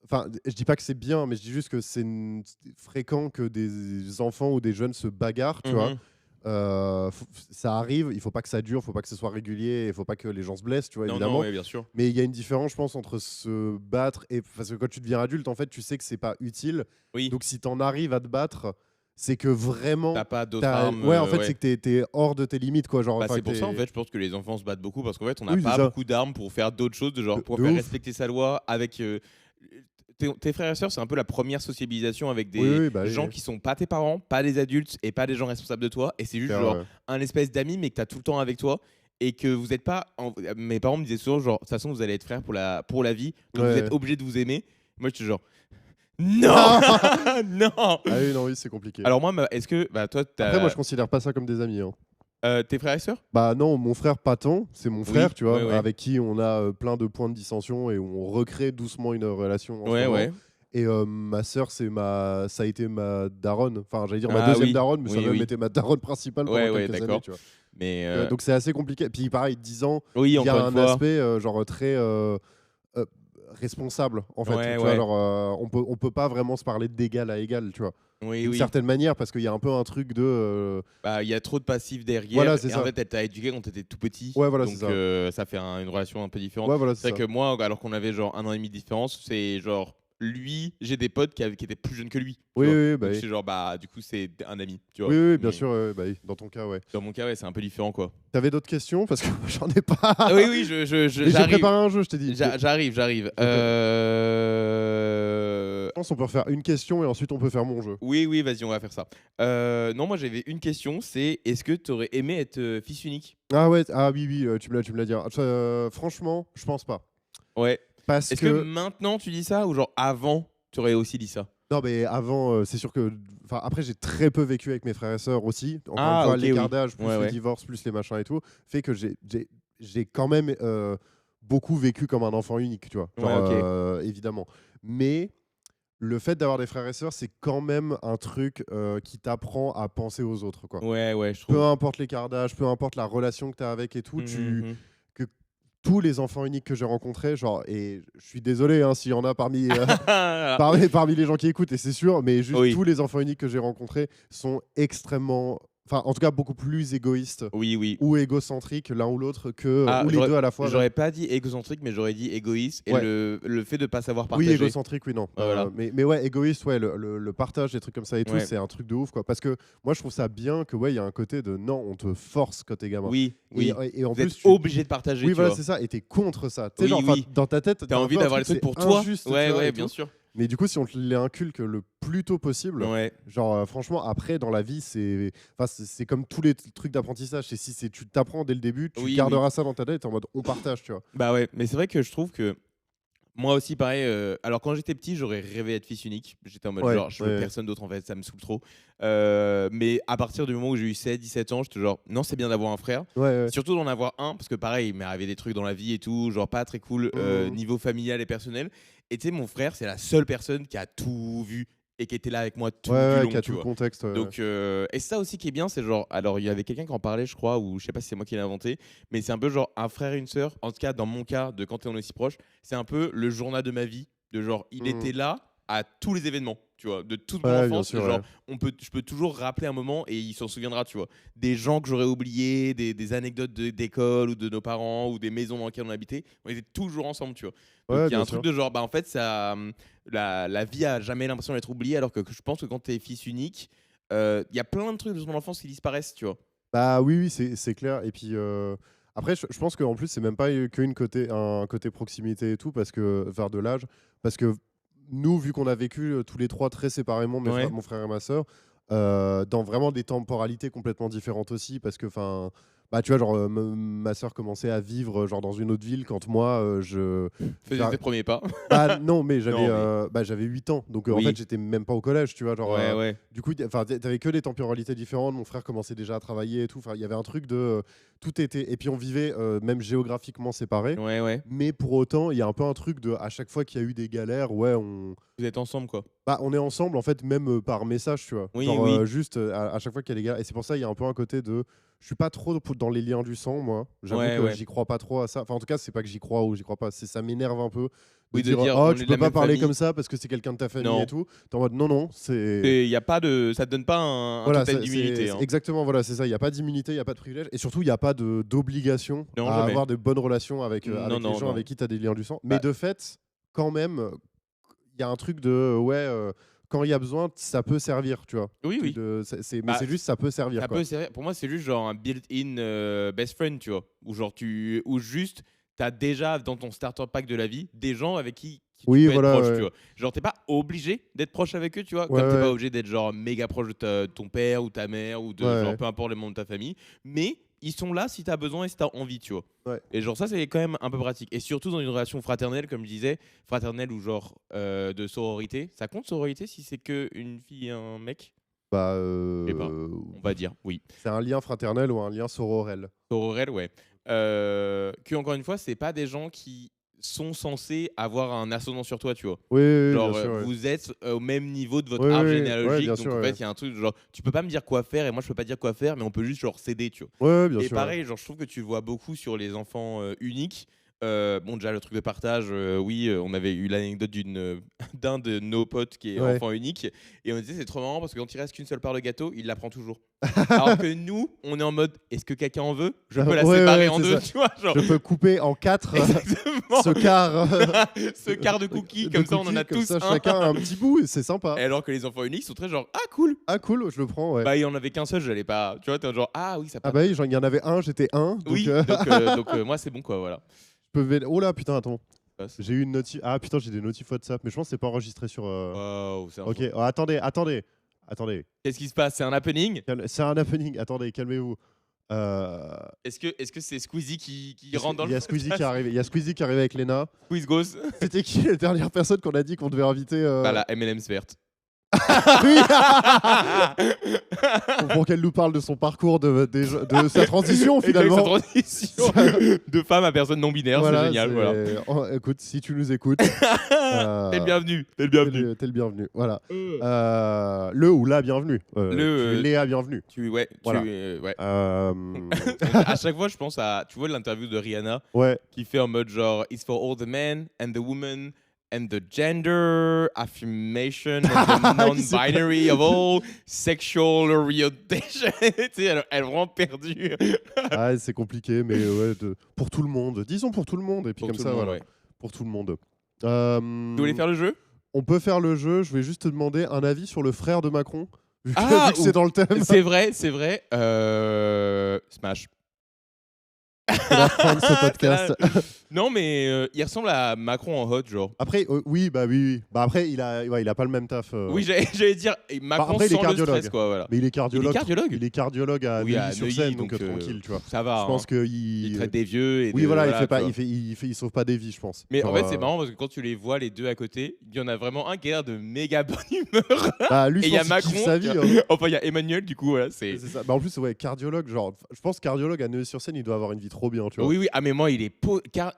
Enfin, je dis pas que c'est bien, mais je dis juste que c'est fréquent que des enfants ou des jeunes se bagarrent, tu vois. Mhm. Ça arrive, il faut pas que ça dure, faut pas que ce soit régulier, il faut pas que les gens se blessent, tu vois, Non, évidemment. ouais, bien sûr. Mais il y a une différence, je pense, entre se battre et. Parce que quand tu deviens adulte, en fait, tu sais que c'est pas utile. Oui. Donc, si t'en arrives à te battre, c'est que vraiment. T'as pas d'autres armes. Ouais, en fait, c'est que t'es hors de tes limites, quoi. Genre, Bah, enfin, c'est pour que ça en t'es- fait, je pense que les enfants se battent beaucoup parce qu'en fait, on n'a Oui, c'est pas ça. beaucoup d'armes pour faire d'autres choses, de genre pour De faire ouf. respecter sa loi avec. Tes frères et sœurs, c'est un peu la première sociabilisation avec des Oui, bah oui, gens oui. qui sont pas tes parents, pas des adultes et pas des gens responsables de toi. Et c'est juste Faire, genre un espèce d'ami, mais que tu as tout le temps avec toi. Et que vous n'êtes pas. Mes parents me disaient souvent, genre, de toute façon, vous allez être frères pour la vie. Donc Ouais. vous êtes obligés de vous aimer. Moi, j'étais genre. Non Non Ah oui, non, oui, c'est compliqué. Alors, moi, est-ce que. Bah, toi, Après, moi, je considère pas ça comme des amis. Hein. tes frères et sœurs Bah non, mon frère pas tant, c'est mon frère, tu vois, ouais, ouais. avec qui on a plein de points de dissension et on recrée doucement une relation. En ce moment. Ouais. Et ma sœur, ça a été ma daronne. Enfin, j'allais dire ma Ah deuxième oui. daronne, mais ça a Oui, même oui. été ma daronne principale pendant Ouais, quelques années, d'accord. tu vois. Mais. Donc c'est assez compliqué. Puis pareil, 10 ans, Oui, il y a encore un une fois. aspect genre très responsable en fait. Ouais, Tu vois, ouais. genre, on peut pas vraiment se parler d'égal à égal, tu vois. Oui, D'une oui. certaine manière, parce qu'il y a un peu un truc de. Bah, il y a trop de passifs derrière. Voilà, c'est et ça. en fait, elle t'a éduqué quand t'étais tout petit. Ouais, voilà, donc c'est ça. ça fait une relation un peu différente. Ouais, voilà, C'est c'est vrai ça. que moi, alors qu'on avait genre 1 an et demi de différence, c'est genre lui, j'ai des potes qui étaient plus jeunes que lui. tu Oui, vois. oui, Donc bah oui. c'est genre, bah, du coup, c'est un ami. Tu vois. Oui, oui, bien Mais sûr, bah oui, dans ton cas, ouais. Dans mon cas, ouais, c'est un peu différent, quoi. T'avais d'autres questions? Parce que j'en ai pas. Ah oui, oui, Mais j'ai j'arrive. préparé un jeu, je t'ai dit. J'arrive. Je pense qu'on peut refaire une question et ensuite on peut faire mon jeu. Oui, vas-y, on va faire ça. Non, moi, j'avais une question, c'est est-ce que tu aurais aimé être fils unique? Ah ouais, ah oui, tu me l'as dit. Franchement, je pense pas. Ouais. Parce Est-ce que maintenant, tu dis ça ou genre avant, tu aurais aussi dit ça? Non, mais avant, c'est sûr que. Enfin, après, j'ai très peu vécu avec mes frères et sœurs aussi. Encore Ah, une fois, ok, l'écart oui. d'âge, plus Ouais, les ouais. divorces, plus les machins et tout, fait que j'ai quand même beaucoup vécu comme un enfant unique, tu vois. Genre, Ouais, ok. évidemment. Mais le fait d'avoir des frères et sœurs, c'est quand même un truc qui t'apprend à penser aux autres, quoi. Ouais, je Peu trouve. importe l'écart d'âge, peu importe la relation que tu as avec et tout, Mhm. que tous les enfants uniques que j'ai rencontrés, genre, et je suis désolé hein, s'il y en a parmi, parmi les gens qui écoutent, et c'est sûr, mais juste Oui. tous les enfants uniques que j'ai rencontrés sont extrêmement, enfin, en tout cas, beaucoup plus égoïstes Oui. ou égocentriques l'un ou l'autre que, Ah, ou les deux à la fois. J'aurais pas dit égocentrique, mais j'aurais dit égoïste. Et Ouais. le fait de pas savoir Oui, partager. égocentrique, oui, non. Voilà. Mais ouais, égoïste, ouais, le partage, des trucs comme ça et tout, Ouais. c'est un truc de ouf, quoi. Parce que moi, je trouve ça bien que, ouais, il y a un côté de non, on te force quand t'es gamin. Oui. Et en Vous plus, êtes obligé de partager. oui, tu voilà, vois. c'est ça. Et t'es contre ça. Tu sais, Oui, genre, 'fin, oui. dans ta tête, T'as un envie peu un d'avoir les truc, trucs pour c'est toi. injuste, tu vois, Ouais, et bien tout. sûr. Mais du coup, si on te les inculque le plus tôt possible, Ouais. genre, franchement, après, dans la vie, c'est comme tous les trucs d'apprentissage. Si tu t'apprends dès le début, tu Oui, garderas ça dans ta tête en mode on partage, tu vois. Bah ouais, mais c'est vrai que je trouve que moi aussi, pareil. Alors, quand j'étais petit, j'aurais rêvé être fils unique. J'étais en mode Ouais, genre, je veux ouais. personne d'autre en fait, ça me saoule trop. Mais à partir du moment où j'ai eu 16, 17 ans, j'étais genre, non, c'est bien d'avoir un frère. Ouais. Surtout d'en avoir un, parce que pareil, il m'est arrivé des trucs dans la vie et tout, genre pas très cool niveau familial et personnel. Et tu sais, mon frère, c'est la seule personne qui a tout vu et qui était là avec moi tout Ouais, du long. qui a tu tout le vois. contexte. Donc, et ça aussi qui est bien, c'est genre, alors il y avait quelqu'un qui en parlait, je crois, ou je sais pas si c'est moi qui l'ai inventé, mais c'est un peu genre un frère et une sœur, en tout cas dans mon cas, de quand on est aussi proche, c'est un peu le journal de ma vie, de genre, il était là à tous les événements, tu vois, de toute mon Ouais, bien enfance, sûr, genre, ouais. je peux toujours rappeler un moment et il s'en souviendra, tu vois, des gens que j'aurais oubliés, des anecdotes d'école ou de nos parents ou des maisons dans lesquelles on habitait, on était toujours ensemble, tu vois. Donc Ouais, il y a bien un truc sûr. de genre, bah en fait, ça, la vie a jamais l'impression d'être oubliée, alors que je pense que quand tu es fils unique, il y a plein de trucs de son enfance qui disparaissent, tu vois. Bah oui, c'est clair. Et puis après, je pense qu'en plus, c'est même pas un côté proximité et tout, parce que vers de l'âge, parce que nous, vu qu'on a vécu tous les trois très séparément, Ouais. mon frère et ma sœur, dans vraiment des temporalités complètement différentes aussi, parce que enfin. bah tu vois, genre ma sœur commençait à vivre genre dans une autre ville quand moi je Faisais tes premiers pas. bah non mais j'avais Non, mais- bah, j'avais 8 ans donc en Oui. fait j'étais même pas au collège, tu vois, genre Ouais. du coup enfin t'avais que des temporalités différentes, mon frère commençait déjà à travailler et tout, enfin il y avait un truc de tout était et puis on vivait même géographiquement séparés. Ouais. Mais pour autant, il y a un peu un truc de à chaque fois qu'il y a eu des galères, ouais, Vous êtes ensemble, quoi. bah, on est ensemble en fait, même par message, tu vois. Oui, Genre, oui. juste à chaque fois qu'il y a des galères. Et c'est pour ça il y a un peu un côté de. Je suis pas trop dans les liens du sang, moi. J'avoue Ouais, que ouais. j'y crois pas trop à ça. Enfin, en tout cas, c'est pas que j'y crois ou j'y crois pas. Ça m'énerve un peu. Oui, de dire, oh, on est tu de peux la pas même parler famille. comme ça parce que c'est quelqu'un de ta famille Non. et tout. T'es en mode non, c'est. Et y a pas de... Ça te donne pas un Voilà, totem c'est- d'immunité. c'est- Hein. Exactement, voilà, c'est ça. Il n'y a pas d'immunité, il n'y a pas de privilège. Et surtout, il n'y a pas d'obligation Non, à jamais. avoir de bonnes relations avec, Non, avec non, les gens non. avec qui tu as des liens du sang. Bah- Mais de fait, quand même, il y a un truc de ouais, quand il y a besoin, ça peut servir, tu vois. Oui. Mais Bah, c'est juste, ça peut servir. Ça quoi. peut servir. Pour moi, c'est juste genre un built-in best friend, tu vois. Ou genre ou juste, t'as déjà dans ton starter pack de la vie des gens avec qui Oui, tu peux voilà, être proche, ouais. tu vois. Genre, t'es pas obligé d'être proche avec eux, tu vois. Ouais, Comme t'es ouais. pas obligé d'être genre méga proche de ton père ou ta mère ou de Ouais, genre ouais. peu importe les membres de ta famille. Mais ils sont là si t'as besoin et si t'as envie, tu vois. Ouais. Et genre, ça, c'est quand même un peu pratique. Et surtout dans une relation fraternelle, comme je disais, fraternelle ou genre de sororité. Ça compte sororité si c'est que une fille et un mec, Bah, sais pas. on va dire, oui. c'est un lien fraternel ou un lien sororel. Sororel, ouais. Que encore une fois, c'est pas des gens qui sont censés avoir un ascendant sur toi, tu vois. Oui, oui, Genre, bien sûr. ouais. vous êtes au même niveau de votre Oui, arbre oui, généalogique, ouais, bien donc sûr, en ouais. fait, il y a un truc genre, tu peux pas me dire quoi faire et moi je peux pas dire quoi faire, mais on peut juste genre céder, tu vois. Ouais, bien Et sûr. pareil, genre, je trouve que tu le vois beaucoup sur les enfants uniques. Bon, déjà, le truc de partage, oui, on avait eu l'anecdote d'un de nos potes qui est Ouais. enfant unique. Et on disait, c'est trop marrant parce que quand il reste qu'une seule part de gâteau, il la prend toujours. Alors que nous, on est en mode, est-ce que quelqu'un en veut? Je peux la Ouais, séparer ouais, en c'est deux, ça. tu vois. Genre, Je peux couper en 4 exactement. ce quart. Ce quart de cookies, de comme ça, on en cookies, a comme tous ça, un. chacun a un petit bout, et c'est sympa. Et alors que les enfants uniques sont très genre, ah cool. Ah, cool, je le prends, ouais. Bah, il y en avait qu'un seul, j'allais pas. Tu vois, t'es genre, ah oui, ça Ah passe. bah oui, il y en avait un, j'étais un. Donc, Oui, donc moi, c'est bon, quoi, voilà. Oh là, putain, attends. Passe. J'ai eu une notif. Ah putain, j'ai des notifs WhatsApp, mais je pense que c'est pas enregistré sur. Waouh, c'est un Ok, fou. oh, attendez. Qu'est-ce qui se passe? C'est un happening? C'est un happening. Attendez, calmez-vous. Est-ce que c'est Squeezie qui rentre dans Il y a le Squeezy qui est arrivé. Il y a Squeezy qui est arrivé avec Lena. Quiz goes. C'était qui la dernière personne qu'on a dit qu'on devait inviter Bah la M&M's verte. Oui. Pour qu'elle nous parle de son parcours, de sa transition finalement. Sa transition de femme à personne non binaire, Voilà, c'est génial. Voilà. Oh, écoute, si tu nous écoutes, T'es le bienvenu. T'es le bienvenu. t'es le bienvenu. Voilà. Le ou la bienvenue. Le, Léa bienvenue. Voilà. Ouais. Euh, À chaque fois, je pense à, tu vois, l'interview de Rihanna ouais. qui fait en mode genre, it's for all the men and the women and the gender affirmation and the non-binary of all sexual orientation. Tu sais, elle est vraiment perdue. Ah, c'est compliqué, mais ouais, pour tout le monde. Disons pour tout le monde. Et puis Pour comme tout ça, le monde, voilà. ouais. Pour tout le monde. Tu voulais faire le jeu? On peut faire le jeu. Je vais juste te demander un avis sur le frère de Macron. Vu que, Ah, vu que c'est dans le thème. C'est vrai. Smash. C'est la fin de ce podcast. Non, mais il ressemble à Macron en hot, genre. Après, oui. Bah après, il a pas le même taf. Oui, j'allais dire Macron après, il est sans le cardiologue. stress, quoi. Voilà. Mais il est cardiologue. Il est cardiologue à Oui, à Neuilly-sur-Seine, Neuilly, donc donc, tranquille, tu vois. Ça va. Je pense il traite des vieux. Et oui, voilà, il fait pas, tu vois. il sauve pas des vies, je pense. Mais Genre, en fait, c'est marrant parce que quand tu les vois les deux à côté, il y en a vraiment un qui a l'air de méga bonne humeur. Bah, lui, Et je il y a pense qu'il kiffe Macron. sa vie. Hein. Enfin, il y a Emmanuel, du coup, voilà. C'est ça. Bah, en plus, ouais, cardiologue, genre, je pense cardiologue à Neuilly-sur-Seine, il doit avoir une vie trop bien, tu vois. Oui, oui. Ah, mais moi, il est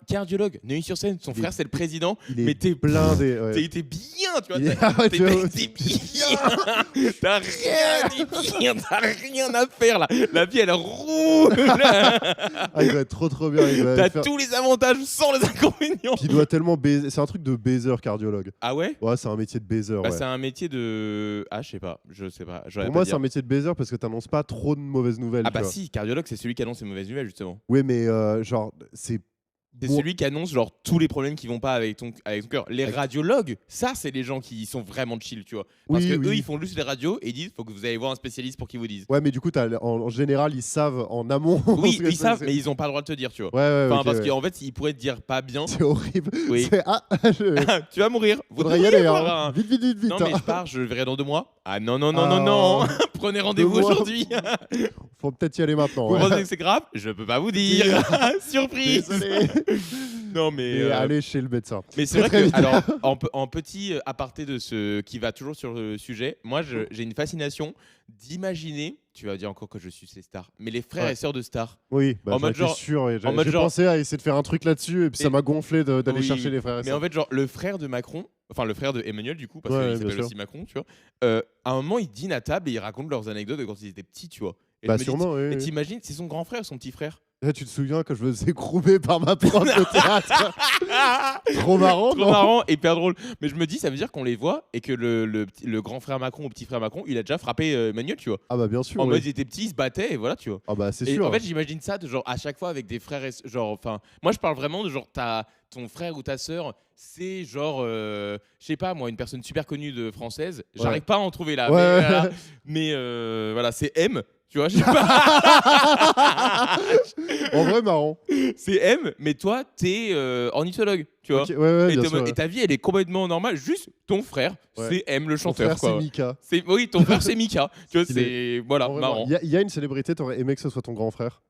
cardiologue. Neuilly-sur-Seine. Son frère, c'est le président. Il est Mais t'es blindé. Ouais. T'es bien, tu vois. Il est- Ah ouais, T'es tu vois, t'es bien. T'as rien, t'as rien à faire là. La vie, elle roule. Ah, il doit être trop bien. Il doit T'as faire- tous les avantages sans les inconvénients. Puis il doit tellement baiser. C'est un truc de baiser cardiologue. Ah ouais? Ouais, c'est un métier de baiser. Bah, ouais. c'est un métier de. Ah, je sais pas. Pour moi, c'est un métier de baiser parce que t'annonces pas trop de mauvaises nouvelles. Ah tu bah vois. si, cardiologue, c'est celui qui annonce les mauvaises nouvelles justement. Oui, mais genre, c'est C'est Bon. celui qui annonce genre tous les problèmes qui vont pas avec ton cœur. Les radiologues, ça c'est les gens qui sont vraiment chill, tu vois. Parce Oui, que oui. eux ils font juste les radios et ils disent faut que vous allez voir un spécialiste pour qu'il vous dise. Ouais, mais du coup, en général, ils savent en amont. Oui, ce que ils c'est, savent, mais ils ont pas le droit de te dire, tu vois. Ouais, Enfin, ok, parce ouais. qu'en fait, ils pourraient te dire pas bien. C'est horrible. Oui. Tu vas mourir. Vous Faudrait y devriez aller, voir hein. un- Vite, vite, vite, vite. Non, mais hein. je pars, je verrai dans 2 mois. Ah non, non, non, non, Ah. non. Prenez rendez-vous 2 mois. aujourd'hui. Faut peut-être y aller maintenant. Vous ouais. pensez que c'est grave? Je peux pas vous dire. Surprise. Désolé. Non, mais. Et allez chez le médecin. Mais c'est Très, vrai très que, vite. alors, en petit aparté de ce qui va toujours sur le sujet, moi j'ai une fascination d'imaginer, tu vas dire encore que je suis ces stars, mais les frères Ouais. et sœurs de stars. Oui, bah, En j'en mode étais genre- sûr. Et en mode j'ai genre- pensé à essayer de faire un truc là-dessus et puis ça Et- m'a gonflé d'aller Oui, chercher les frères et Mais en sœurs. fait, genre, le frère de Macron, enfin le frère de Emmanuel, du coup, parce Ouais, qu'il bien s'appelle sûr. aussi Macron, tu vois, à un moment, ils dînent à table et ils racontent leurs anecdotes de quand ils étaient petits, tu vois. Et Bah, je me dis, sûrement, oui. et oui. t'imagines, c'est son grand frère ou son petit frère? Là, tu te souviens que je me faisais grouper par ma prof de théâtre. Trop marrant, Trop non marrant et hyper drôle. Mais je me dis, ça veut dire qu'on les voit et que le grand frère Macron ou petit frère Macron, il a déjà frappé Emmanuel, tu vois. Ah bah bien sûr. En oui. mode, ils étaient petits, ils se battaient et voilà, tu vois. Ah bah c'est Et sûr. en fait, j'imagine ça de genre à chaque fois avec des frères et genre enfin moi je parle vraiment de genre ton frère ou ta sœur, c'est genre je sais pas moi une personne super connue de française, j'arrive pas à en trouver là Ouais. mais voilà, c'est M, tu vois, je sais pas. En vrai, marrant. C'est M mais toi t'es ornithologue, tu vois. Ok, ouais, Et, bien sûr. et ta vie elle est complètement normale, juste ton frère, Ouais. c'est M le Ton chanteur frère, c'est quoi. Mika. Oui, ton frère c'est Mika, tu vois, Stylé. c'est voilà, En vrai, marrant. Il y a une célébrité, t'aurais aimé que ce soit ton grand frère?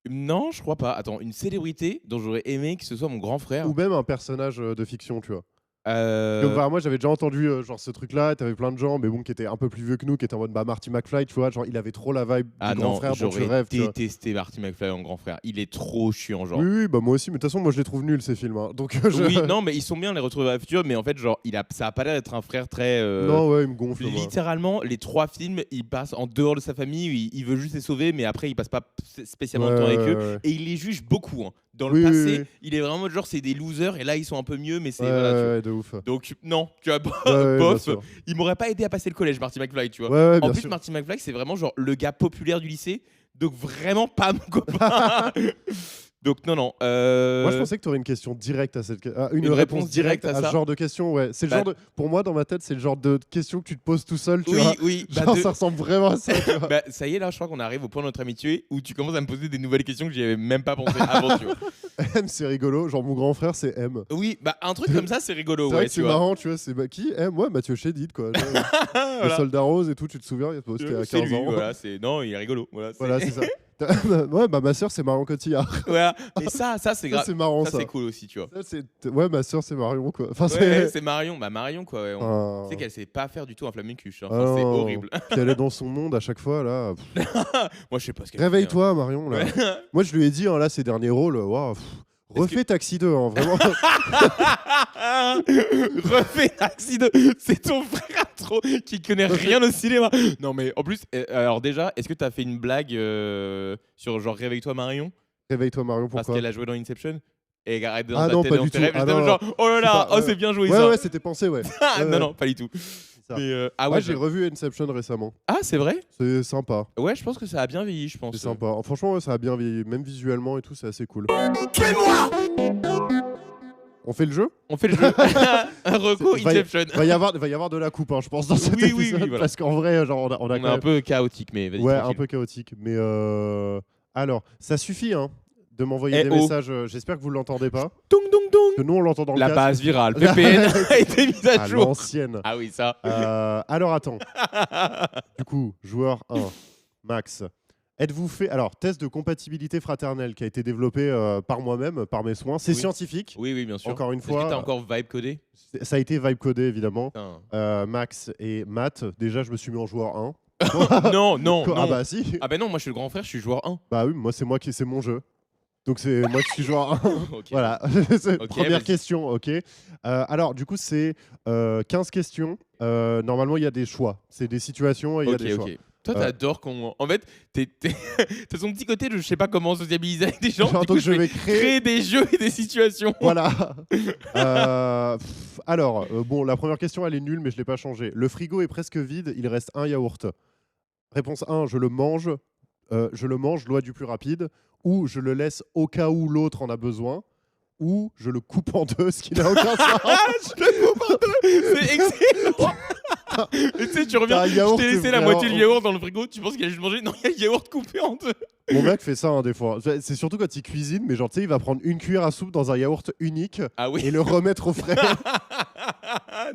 Non, je crois pas. Attends, une célébrité dont j'aurais aimé que ce soit mon grand frère. Ou même un personnage de fiction, tu vois. Euh, Enfin, moi, j'avais déjà entendu genre ce truc-là. T'avais plein de gens, mais bon, qui étaient un peu plus vieux que nous, qui étaient en mode Marty McFly, tu vois. Genre, il avait trop la vibe Ah du grand non, frère dont tu j'aurais rêves. Tu vois. détesté Marty McFly en grand frère. Il est trop chiant, genre. Oui, oui, bah moi aussi. Mais de toute façon, moi, je les trouve nuls ces films. hein. Donc, Oui, non, mais ils sont bien les retrouver à la future, mais en fait, genre, ça a pas l'air d'être un frère très. Non, ouais, il me gonfle. moi. Littéralement, les 3 films, il passe en dehors de sa famille, il veut juste les sauver, mais après, il passe pas spécialement de temps avec eux. ouais. Et il les juge beaucoup. Hein. Dans Oui, le oui, passé, oui. il est vraiment genre, c'est des losers, et là, ils sont un peu mieux, mais c'est. Ouais, Voilà, tu vois. ouais, de ouf. Ouais, Donc, non, tu vois, ouais, bien bof, sûr. il m'aurait pas aidé à passer le collège, Marty McFly, tu vois. Ouais, En bien plus, sûr. Marty McFly, c'est vraiment genre le gars populaire du lycée, donc vraiment pas mon copain. Donc, non, non. Moi, je pensais que tu aurais une question directe à une Une réponse réponse directe directe à à ça. ce genre de question. Ouais, c'est le Bah- genre de. Pour moi, dans ma tête, c'est le genre de question que tu te poses tout seul. Tu Oui, vois. oui. Bah, Genre, ça ressemble vraiment à ça. tu vois. bah, ça y est, là, je crois qu'on arrive au point de notre amitié où tu commences à me poser des nouvelles questions que j'y avais même pas pensé avant, tu vois. M, c'est rigolo. Genre, mon grand frère, c'est M. Oui, bah, un truc comme ça, c'est rigolo, C'est vrai ouais, que tu c'est vois. marrant, tu vois. C'est qui M? Ouais, Mathieu Chédid, quoi. Genre, Le Voilà. soldat rose et tout, tu te souviens? C'était à C'est 15 lui, ans. voilà, non, il est rigolo. Voilà, Voilà, c'est ça. Ouais, bah ma soeur, c'est Marion Cotillard. voilà. Et ça, c'est Ça, grave. c'est marrant, Ça, ça. c'est cool aussi, tu vois. Ouais, ma soeur, c'est Marion, quoi. Enfin, Ouais, c'est Marion. Bah, Marion, quoi. Ouais, Enfin, Tu sais qu'elle sait pas faire du tout un flamencuche. Hein. ah Enfin, c'est non. horrible. Puis elle est dans son monde à chaque fois, là. Moi, je sais pas ce qu'elle Réveille-toi, Marion, là. fait, hein. Moi, je lui ai dit, hein, là, ces derniers rôles, waouh, refais Taxi 2, hein, vraiment. Refais Taxi 2. C'est ton frère trop qui connaît rien au cinéma. Non, mais en plus, alors déjà, est-ce que t'as fait une blague sur genre Réveille-toi Marion Réveille-toi, Marion, parce pourquoi? qu'elle a joué dans Inception et arrête dans Ah ta non, télé pas dans du tes tout. rêves, Ah j'étais non, genre oh là c'est là, pas- oh ouais. c'est bien joué Ouais, ça. ouais, c'était pensé, ouais. Ah, Ouais, non ouais. non, pas du tout. C'est ça. Mais ah Ouais, ouais, j'ai revu Inception récemment. ah c'est vrai. C'est sympa. Ouais, je pense que ça a bien vieilli, je pense. C'est sympa. Franchement, ouais, ça a bien vieilli. Même visuellement et tout, c'est assez cool. On fait le jeu? On fait le jeu. Un recours Va y- Inception. va y avoir de la coupe, hein, je pense, dans cet Oui, oui, épisode. oui, voilà. Parce qu'en vrai, genre, on a On quand est même... un peu chaotique, mais vas-y. Ouais, tranquille. un peu chaotique. Mais alors, ça suffit hein, de m'envoyer Eh des oh. messages. J'espère que vous ne l'entendez pas. Dong dong dong. Que nous, on l'entend dans le La casque. base virale VPN a été mise à À jour. l'ancienne. Ah oui, ça. Alors, attends. Du coup, joueur 1, Max. Êtes-vous fait... Alors, test de compatibilité fraternelle qui a été développé par moi-même, par mes soins. C'est Oui. scientifique. Oui, oui, bien sûr. Encore une Est-ce fois, que t'as encore vibe codé? Ça a été vibe codé, évidemment. Putain. Max et Matt. Déjà, je me suis mis en joueur 1. Non, non, Ah non. bah si. Ah bah non, moi je suis le grand frère, je suis joueur 1. Bah oui, moi c'est mon jeu. Donc c'est moi qui suis joueur 1. Ok. Voilà. C'est Ok, première vas-y. question, ok. Alors du coup c'est 15 questions. Normalement il y a des choix. C'est des situations et il y a Ok, des choix. ok. Toi, t'adores qu'on. En fait, t'as son petit côté de je sais pas comment sociabiliser avec des gens. Genre, Du coup, donc je vais créer... créer des jeux et des situations. Voilà. Alors, bon, la première question, elle est nulle, mais je ne l'ai pas changée. Le frigo est presque vide, il reste un yaourt. Réponse 1, je le mange. je le mange loi du plus rapide, ou je le laisse au cas où l'autre en a besoin, ou je le coupe en deux, ce qui n'a aucun sens. Je le coupe en deux. C'est excellent. Et tu sais, tu reviens, T'as un je yaourt, t'ai laissé c'est la vraiment- moitié du yaourt dans le frigo, tu penses qu'il a juste mangé? Non, il y a le yaourt coupé en deux. Mon mec fait ça des fois. C'est surtout quand il cuisine, mais genre, tu sais, il va prendre une cuillère à soupe dans un yaourt unique Ah oui. et le remettre au frais.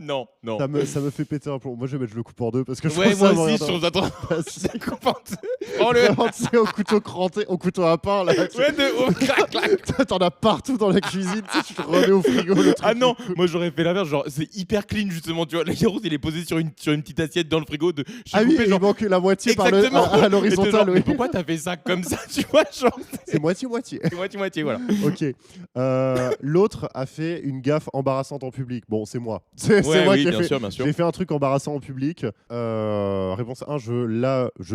Non, non. Ça me fait péter un plomb. Moi, je le coupe en deux parce que je Ouais, trouve moi ça aussi, je vraiment- trouve ça trop. C'est Coupe en deux. Oh le. vraiment, tu sais, au couteau cranté, au couteau à pain, là. Ouais, de haut, clac, clac. T'en as partout dans la cuisine, tu sais, tu le remets au frigo. Le truc, Ah non, moi j'aurais fait l'inverse, genre c'est hyper clean justement, tu vois. Le yaourt il est posé sur une petite assiette dans le frigo. Ah oui, il manque la moitié exactement. à Et t'es genre, l'horizontale. mais Oui. pourquoi t'as fait ça comme ça, tu vois, genre C'est moitié-moitié. c'est moitié, voilà. Ok. L'autre a fait une gaffe embarrassante en public. Bon, c'est moi. C'est Ouais, moi oui, qui ai bien fait. sûr, bien sûr. J'ai fait un truc embarrassant en public. Réponse 1, je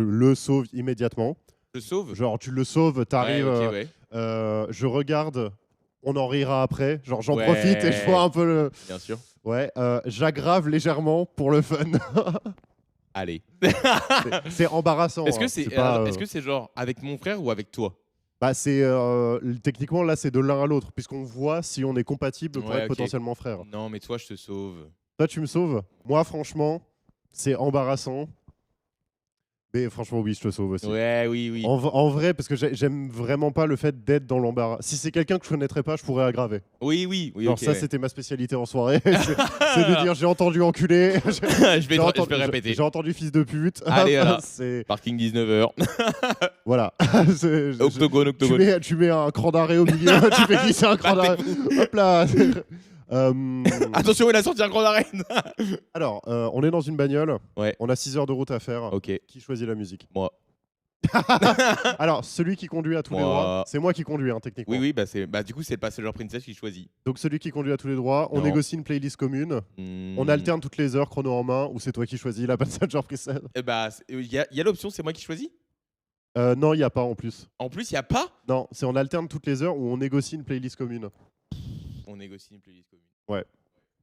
le sauve immédiatement. Je sauve. Genre, tu le sauves, t'arrives. Ouais, ok, ouais. Je regarde, on en rira après. Genre, j'en Ouais. profite et je vois un peu le. Bien sûr. Ouais, j'aggrave légèrement pour le fun. Allez. C'est embarrassant. Est-ce que hein. c'est pas, est-ce que c'est genre avec mon frère ou avec toi? Bah, c'est techniquement là, c'est de l'un à l'autre, puisqu'on voit si on est compatible pour Ouais, être ok. potentiellement frère. Non, mais toi je te sauve. Toi, tu me sauves. Moi, franchement, c'est embarrassant. Mais franchement, oui, je te sauve aussi. Ouais, oui, oui. En vrai, parce que j'aime vraiment pas le fait d'être dans l'embarras. Si c'est quelqu'un que je connaîtrais pas, je pourrais aggraver. Oui, oui, oui. Genre ok, ça, ouais. c'était ma spécialité en soirée. c'est de dire j'ai entendu enculé. je vais répéter. J'ai entendu fils de pute. Allez, voilà. C'est Parking 19h. voilà. Octogone. Tu mets un cran d'arrêt au milieu. Tu fais glisser un cran d'arrêt. Hop là. Attention, il a sorti un grand arène. Alors, on est dans une bagnole. Ouais. On a 6 heures de route à faire. Ok. Qui choisit la musique? Moi. Alors, celui qui conduit à tous les Moi. droits, c'est moi qui conduis, hein, techniquement. Oui, du coup, c'est le Passenger Princess qui choisit. Donc, celui qui conduit à tous les droits, on Non. négocie une playlist commune. On alterne toutes les heures, chrono en main, ou c'est toi qui choisis la Passenger Princess? Eh bah, il y a l'option, c'est moi qui choisis. Non, il n'y a pas en plus. En plus, il y a pas. Non, c'est on alterne toutes les heures où on négocie une playlist commune. On négocie une playlist commune.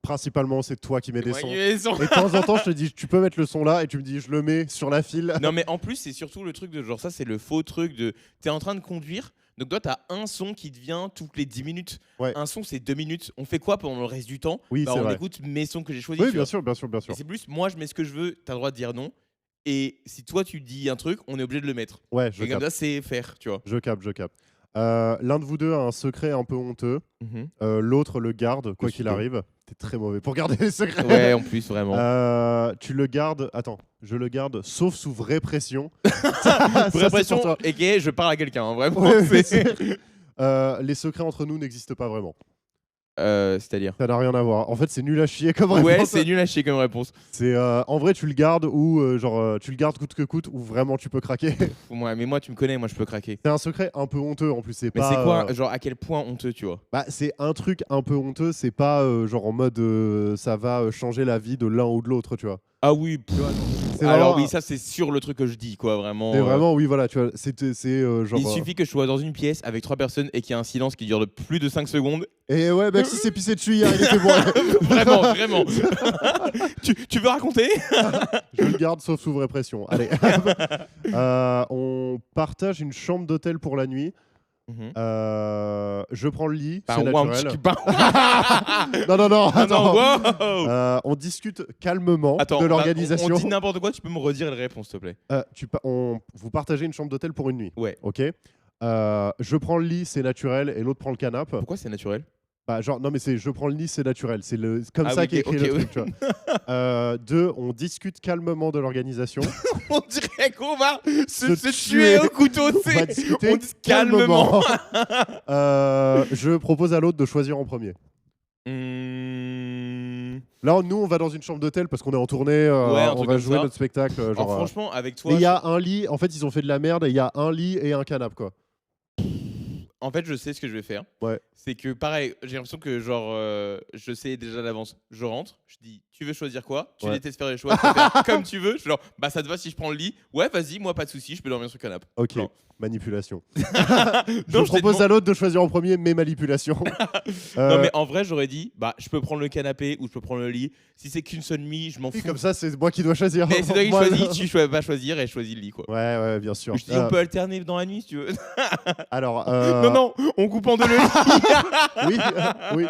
Principalement, c'est toi qui mets des Moi sons. qui mets les sons. Et de temps en temps, je te dis, tu peux mettre le son là, et tu me dis, je le mets sur la file. Non, mais en plus, c'est surtout le truc de genre, ça, c'est le faux truc de. T'es en train de conduire, donc toi, t'as un son qui te vient toutes les 10 minutes. Ouais. Un son, c'est 2 minutes. On fait quoi pendant le reste du temps? Oui, Bah, c'est on vrai. écoute mes sons que j'ai choisis. Oui, tu bien vois. sûr, bien sûr, bien sûr. Et c'est plus, moi, je mets ce que je veux, t'as le droit de dire non. Et si toi, tu dis un truc, on est obligé de le mettre. Ouais, je Et comme capte. ça, c'est faire, tu vois. Je capte, je capte. L'un de vous deux a un secret un peu honteux. L'autre le garde, quoi Le qu'il secret. arrive. T'es très mauvais pour garder les secrets. Ouais, en plus, vraiment. Tu le gardes. Attends, je le garde, sauf sous vraie pression. Ça, Pour c'est l'impression, pour toi. et je parle à quelqu'un, hein, vraiment. Ouais, mais c'est- les secrets entre nous n'existent pas vraiment. C'est-à-dire. Ça n'a rien à voir. En fait, c'est nul à chier comme Ouais, réponse. c'est nul à chier comme réponse. C'est en vrai, tu le gardes ou tu le gardes coûte que coûte ou vraiment tu peux craquer. Mais moi, tu me connais, moi, je peux craquer. C'est un secret un peu honteux en plus. C'est Mais pas. c'est quoi, genre, à quel point honteux, tu vois? Bah, c'est un truc un peu honteux. C'est pas genre en mode ça va changer la vie de l'un ou de l'autre, tu vois. Ah oui. C'est Alors vraiment- oui, ça c'est sur le truc que je dis, quoi, vraiment. C'est vraiment oui, voilà, tu vois. C'est genre. Il suffit que je sois dans une pièce avec 3 personnes et qu'il y ait un silence qui dure de plus de 5 secondes. Et ouais, Maxi s'est pissé dessus hier, il était bon. Vraiment, vraiment. tu veux raconter? Je le garde sauf sous vraie pression. Allez. On partage une chambre d'hôtel pour la nuit. Je prends le lit, c'est naturel. Non, Ah non, attends. wow. On discute calmement Attends, de on l'organisation. dit n'importe quoi, tu peux me redire les réponses, s'il te plaît. Vous partagez une chambre d'hôtel pour une nuit. Ouais. Ok. Je prends le lit, c'est naturel, et l'autre prend le canapé. Pourquoi c'est naturel? Bah, genre, non, mais c'est je prends le lit, c'est naturel. C'est comme Ah ça oui, qu'est écrit ok, le oui. truc. Tu vois. 2, on discute calmement de l'organisation. On dirait qu'on va Se se tuer. tuer au couteau, On va c'est. discuter On dit calmement. Je propose à l'autre de choisir en premier. Là, nous, on va dans une chambre d'hôtel parce qu'on est en tournée. un on truc va comme jouer ça. notre spectacle. Alors, Genre, franchement, avec toi. et il y a un lit. En fait, ils ont fait de la merde et il y a un lit et un canapé, quoi. En fait, je sais ce que je vais faire. Ouais. C'est que pareil, j'ai l'impression que genre, je sais déjà d'avance. Je rentre, je dis, tu veux choisir quoi? Tu Ouais. détestes faire les choix, tu peux faire comme tu veux. Je suis genre, bah ça te va si je prends le lit? Ouais, vas-y, moi pas de souci, je peux dormir sur le canapé. Ok, Non. manipulation. Non, Je propose à l'autre de choisir en premier mes manipulations. Non, mais en vrai, j'aurais dit, bah je peux prendre le canapé ou je peux prendre le lit. Si c'est qu'une seule nuit, je m'en Oui, fous. comme ça, c'est moi qui dois choisir. Mais c'est toi qui Moi, choisis, tu choisis pas choisir et je choisis le lit quoi. Ouais, bien sûr. Je te dis, on peut alterner dans la nuit si tu veux. Alors, Non, on coupe en deux le lit. oui.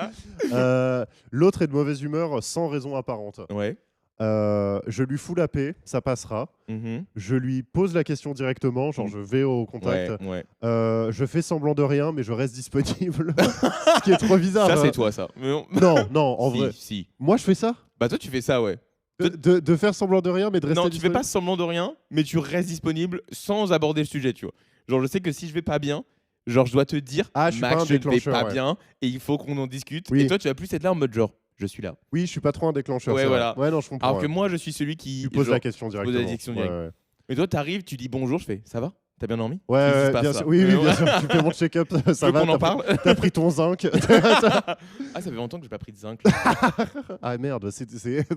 L'autre est de mauvaise humeur sans raison apparente. Ouais. Je lui fous la paix, ça passera. Mhm. Je lui pose la question directement, genre je vais au contact. Ouais. Je fais semblant de rien, mais je reste disponible. Ce qui est trop bizarre. Ça, hein. c'est toi, ça. Mais Non, en Si, vrai. Si. Moi, je fais ça. Bah, toi, tu fais ça, ouais. De faire semblant de rien, mais de rester Non, tu fais disponible. pas semblant de rien, mais tu restes disponible sans aborder le sujet, tu vois. Genre, je sais que si je vais pas bien, genre, je dois te dire, Ah, je suis pas un Max, je ne vais déclencheur, pas ouais. bien et il faut qu'on en discute. Oui. Et toi, tu vas plus être là en mode genre, je suis là. Oui, je suis pas trop un déclencheur. Ouais, c'est vrai. voilà. Ouais, non, je comprends. Alors que ouais. moi, je suis celui qui. Tu poses genre, la question pose la directement. question Ouais, directe. Et toi, t'arrives, tu dis bonjour, je fais, ça va? T'as bien dormi? ouais, Qu'est-ce qui se ouais, passe, bien là sûr. Oui, Ouais, bien sûr. Tu fais mon check-up, Tu ça veux va. qu'on en parle? T'as pris ton zinc. Ah, ça fait longtemps que j'ai pas pris de zinc. Ah merde,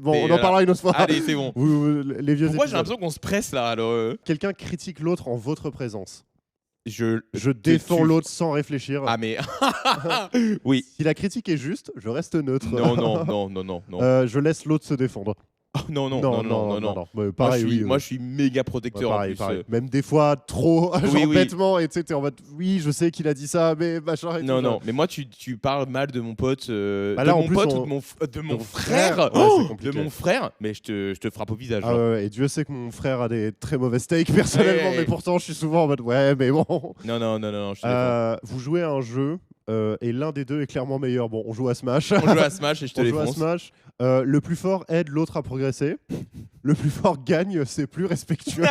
bon, Mais, on en parlera une autre fois. Allez, c'est bon. Les vieux Pourquoi j'ai épisodes. l'impression qu'on se presse là alors Quelqu'un critique l'autre en votre présence. Je défends tue. l'autre sans réfléchir. Ah mais oui. Si la critique est juste, je reste neutre. Non. Je laisse l'autre se défendre. Non. Mais pareil, oui. Moi, je suis méga Ouais, protecteur pareil, en plus. pareil. Même des fois trop, genre oui. bêtement, et tu sais, t'es en mode oui, je sais qu'il a dit ça, mais machin. Et tout, Non, genre. mais moi, tu parles mal de mon pote, Bah de là, en mon plus, pote on- ou de mon Ton frère. ouais, Oh, c'est de compliqué. mon frère, mais je te frappe au visage. Ah genre. ouais, et Dieu sait que mon frère a des très mauvais steaks personnellement, Ouais. mais pourtant je suis souvent en mode ouais, mais bon. Non, je suis d'accord. Vous jouez à un jeu et l'un des deux est clairement meilleur. Bon, on joue à Smash. On joue à Smash et je te On joue à défonce. Smash. Le plus fort aide l'autre à progresser. Le plus fort gagne, c'est plus respectueux.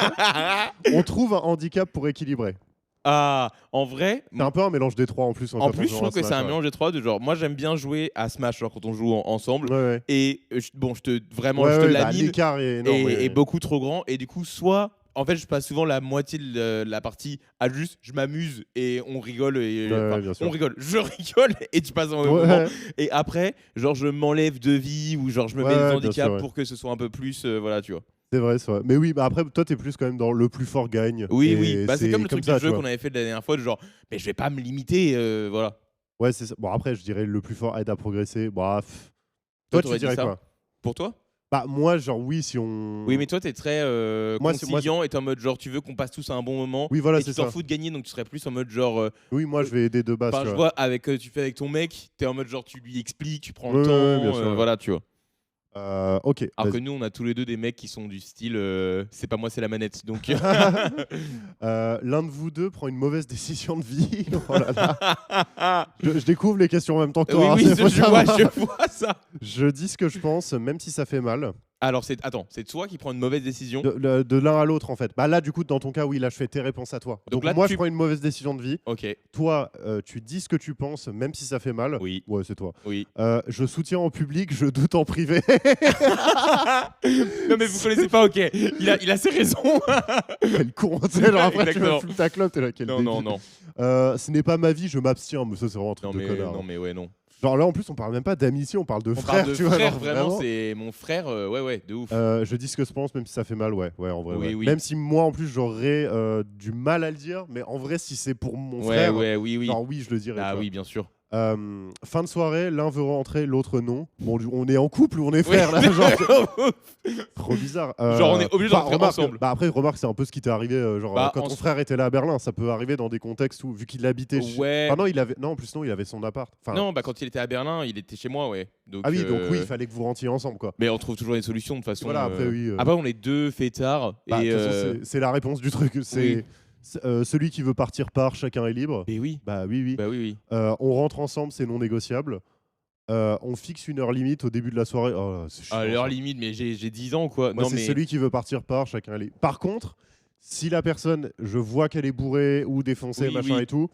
On trouve un handicap pour équilibrer. Ah, en vrai, C'est un peu un mélange des trois en plus. en quand on plus, je joue trouve à que c'est Smash, un ouais. mélange des trois. De genre, moi, j'aime bien jouer à Smash genre, quand on joue ensemble. Ouais. Et bon, je te Ouais, bah, lamine. l'écart est énorme. est beaucoup trop grand et du coup soit en fait je passe souvent la moitié de la partie à juste je m'amuse et on rigole et Ouais, bien sûr. on rigole je rigole et tu passes un mauvais Ouais. moment et après genre je m'enlève de vie ou genre je me mets Ouais, des bien handicaps sûr, ouais. pour que ce soit un peu plus voilà tu vois. C'est vrai. Mais oui, bah après, toi, t'es plus quand même dans le plus fort gagne. Oui Et bah c'est comme le truc ça, du tu jeu vois. qu'on avait fait la dernière fois de genre mais je vais pas me limiter voilà. Ouais, c'est ça. Bon, après, je dirais le plus fort aide à progresser. Bah, Toi, toi, tu t'aurais dit dirais ça quoi? Pour toi? Bah, moi, genre, oui, si on. Oui mais toi t'es très Moi, conciliant et t'es en mode genre tu veux qu'on passe tous à un bon moment Oui, voilà, et c'est tu t'en ça. fous de gagner donc tu serais plus en mode genre Oui, moi, je vais aider de base. enfin, tu je vois. vois avec tu fais avec ton mec, t'es en mode genre tu lui expliques, tu prends Ouais, le temps, ouais, bien sûr, ouais. voilà, tu vois. Ok. Alors que vas-y. nous, on a tous les deux des mecs qui sont du style c'est pas moi, c'est la manette. Donc L'un de vous deux prend une mauvaise décision de vie. Oh là là. Je découvre les questions en même temps que toi. oui, hein, c'est faut savoir. je vois ça. Je dis ce que je pense, même si ça fait mal. Alors c'est toi qui prends une mauvaise décision. De l'un à l'autre, en fait. Bah là, du coup, dans ton cas, oui, là, je fais tes réponses à toi. Donc Donc, là, moi, tu- je prends une mauvaise décision de vie. Ok. Toi, tu dis ce que tu penses, même si ça fait mal. Oui. Ouais, c'est toi. Oui. Je soutiens en public, je doute en privé. Non mais vous connaissez pas. Ok. Il a ses raisons. Quel con. Tu sais, genre, après, tu Exactement. vas fumer ta clope, t'es là, quel non. débile. Ce n'est pas ma vie, je m'abstiens. Mais ça, c'est vraiment un truc Non de mais connard. non mais ouais non. Genre là, en plus, on parle même pas d'amitié, on parle de On frère. parle de tu vois, frère genre, vraiment. C'est mon frère. Ouais de ouf. Je dis ce que je pense, même si ça fait mal, ouais, en vrai. Oui, ouais. oui. Même si moi, en plus, j'aurais du mal à le dire, mais en vrai, si c'est pour mon Ouais frère, oui. genre oui, je le dirais. Ah tu vois. oui bien sûr. Fin de soirée, l'un veut rentrer, l'autre non. Bon, on est en couple ou on est frères là, genre, trop bizarre. Genre, on est obligé de rentrer remarque, ensemble. Bah après, remarque, c'est un peu ce qui t'est arrivé, Bah, quand en ton s- frère était là à Berlin, ça peut arriver dans des contextes où, vu qu'il habitait. Ouais. Enfin, non, en plus non, il avait son appart. Enfin, Non bah quand il était à Berlin, il était chez moi ouais. Donc, ah oui, donc oui, il fallait que vous rentiez ensemble, quoi. Mais on trouve toujours des solutions de toute façon. Voilà, après, oui, Après, on est deux fêtards. Bah, et de toute façon, c'est la réponse du truc. C'est celui qui veut partir part, chacun est libre. Et oui. Bah oui. Bah oui. On rentre ensemble, c'est non négociable. On fixe une heure limite au début de la soirée. Oh, c'est chiant, À l'heure ça. limite, mais j'ai 10 ans quoi. Moi, Non c'est mais celui qui veut partir part, chacun est libre. Par contre, si la personne, je vois qu'elle est bourrée ou défoncée, Oui, machin oui. et tout,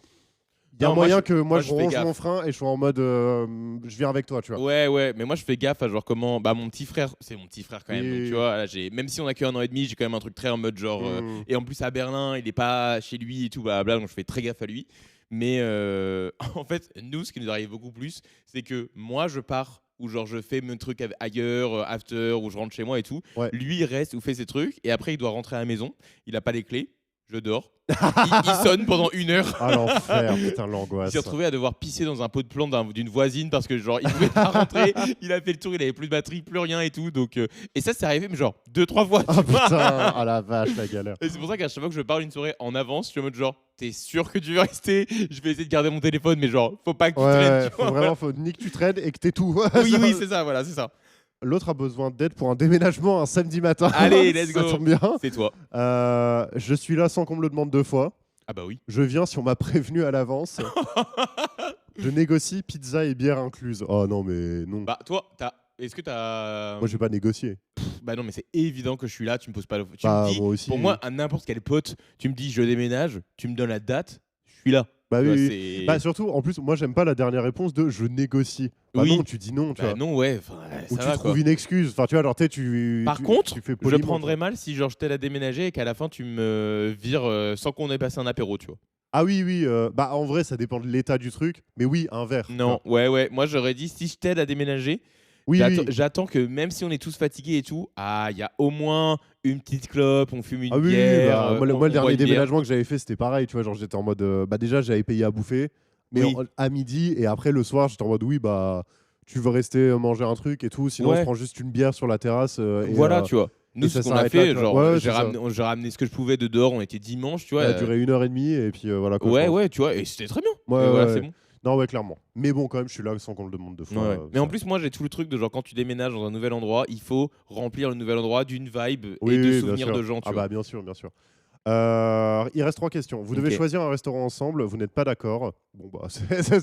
il y a Non, moi, moyen je- que moi moi, je je fais ronge gaffe. mon frein et je sois en mode je viens avec toi, tu vois. ouais, mais moi je fais gaffe à genre comment bah mon petit frère, c'est mon petit frère quand même. Oui. Donc tu vois, là, même si on a que 1 an et demi, j'ai quand même un truc très en mode genre Mm. et en plus à Berlin, il est pas chez lui et tout bah donc je fais très gaffe à lui. Mais en fait, nous, ce qui nous arrive beaucoup plus, c'est que moi, je pars ou genre je fais mes trucs ailleurs, after, ou je rentre chez moi et tout. Ouais. Lui, il reste ou fait ses trucs et après, il doit rentrer à la maison. Il n'a pas les clés. Je dors. Il sonne pendant 1 heure. Ah l'enfer, putain Il l'angoisse. s'est retrouvé à devoir pisser dans un pot de plante d'une voisine parce que genre il pouvait pas rentrer. Il a fait le tour, il avait plus de batterie, plus rien et tout. Donc et ça, c'est arrivé mais genre 2-3 fois. Ah tu vois. putain, ah la vache, la galère. Et c'est pour ça qu'à chaque fois que je pars une soirée en avance, je suis en mode genre, t'es sûr que tu veux rester? Je vais essayer de garder mon téléphone, mais genre, faut pas que tu traînes. Ouais, Tu faut vois. vraiment, faut ni que tu traînes et que t'aies tout. Oui, c'est ça, voilà, c'est ça. L'autre a besoin d'aide pour un déménagement un samedi matin. Allez, let's Ça go. tombe bien. C'est toi. Je suis là sans qu'on me le demande 2 fois. Ah bah oui. Je viens si on m'a prévenu à l'avance. Je négocie pizza et bière incluse. Oh non, mais non. Bah toi, est-ce que t'as. Moi, je vais pas négocier. Bah non, mais c'est évident que je suis là, tu me poses pas le. Tu Bah, me dis, moi aussi. pour moi, à n'importe quel pote, tu me dis je déménage, tu me donnes la date, je suis là. Bah Tu oui, vois, oui. c'est- Bah surtout, en plus, moi, j'aime pas la dernière réponse de je négocie. Bah Oui. non, tu dis non, tu Bah vois. non, ouais. Ou Ça tu va, trouves quoi. une excuse. Enfin, tu vois, genre, tu. Par tu- contre, tu fais je poliment, prendrais tu vois. mal si genre je t'aide à déménager et qu'à la fin tu me vires sans qu'on ait passé un apéro, tu vois. Ah oui, oui. Bah en vrai, ça dépend de l'état du truc. Mais oui, un verre. tu Non, vois. ouais. Moi j'aurais dit si je t'aide à déménager, Oui, oui. j'attends que même si on est tous fatigués et tout, il y a au moins une petite clope, on fume une Ah oui, oui, bière. bah, moi, le on boit dernier une bière. déménagement que j'avais fait, c'était pareil. Tu vois, genre, j'étais en mode. Bah déjà, j'avais payé à bouffer. Mais Oui. à midi et après le soir, j'étais en mode oui, bah. Tu veux rester manger un truc et tout. Sinon, Ouais. je prends juste une bière sur la terrasse. Et, Voilà, tu vois. Nous, ça ce qu'on a s'arrête fait, là, tu vois. genre, Ouais, j'ai c'est ça. ramené ce que je pouvais de dehors, on était dimanche, tu vois. Ça a duré 1h30 et puis voilà. quoi, je Ouais, pense. ouais, tu vois, et c'était très bien. Ouais, Et voilà, ouais, c'est ouais. bon. Non, ouais, clairement. Mais bon, quand même, je suis là sans qu'on le demande 2 fois. Ouais. Mais en ça. plus, moi, j'ai tout le truc de genre, quand tu déménages dans un nouvel endroit, il faut remplir le nouvel endroit d'une vibe Oui, et de oui, bien souvenirs sûr. de gens, tu Ah vois. bah bien sûr, bien sûr. Il reste 3 questions. Vous devez Ok. choisir un restaurant ensemble. Vous n'êtes pas d'accord. Bon bah c'est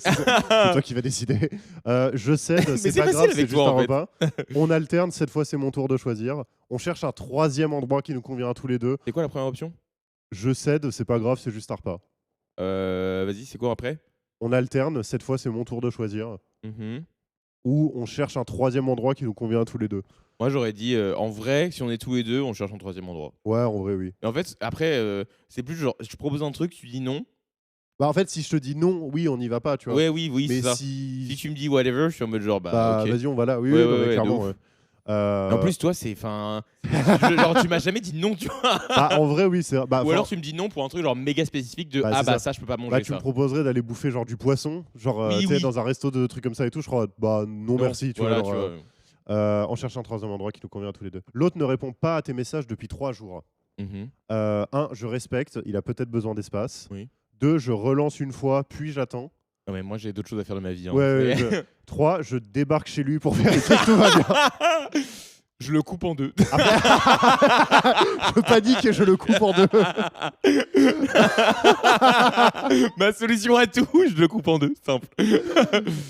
toi qui vas décider. Je cède. Mais C'est c'est pas facile grave. avec C'est juste toi, un en fait. repas. On alterne. Cette fois, c'est mon tour de choisir. On cherche un 3e endroit qui nous convient à tous les deux. C'est quoi la première option? Je cède. C'est pas grave. C'est juste un repas. Vas-y, c'est quoi après? On alterne. Cette fois, c'est mon tour de choisir. Mhm. Ou on cherche un 3e endroit qui nous convient à tous les deux. Moi, j'aurais dit, en vrai, si on est tous les deux, on cherche un 3e endroit. Ouais, en vrai, oui. Et en fait, après, c'est plus genre, je te propose un truc, tu dis non. Bah en fait, si je te dis non, oui, on n'y va pas, tu vois. Ouais, oui, Mais c'est ça. si Si tu me dis whatever, je suis en mode genre, bah ok. vas-y, on va là. Oui, Ouais, oui, non, ouais, mais ouais, de clairement. ouf. Ouais. En plus, toi, c'est. Enfin. Genre, tu m'as jamais dit non, tu vois. bah, en vrai, oui, c'est. Bah, Ou enfin, alors, tu me dis non pour un truc genre méga spécifique de Bah, ah c'est bah ça. ça, je peux pas manger bah, tu ça. me proposerais d'aller bouffer genre du poisson, genre Oui, tu sais, oui. dans un resto de trucs comme ça et tout. Je crois, bah non, merci, tu Voilà, vois. tu genre, vois. on cherche un 3e endroit qui nous convient à tous les deux. L'autre ne répond pas à tes messages depuis 3 jours. Mhm. 1, je respecte, il a peut-être besoin d'espace. Oui. 2, je relance une fois, puis j'attends. Non, mais moi, j'ai d'autres choses à faire de ma vie. hein. Ouais, Mais- 3, je débarque chez lui pour vérifier que tout va bien. Je le coupe en deux. Je panique et je le coupe en 2. Ma solution à tout, je le coupe en deux. Simple.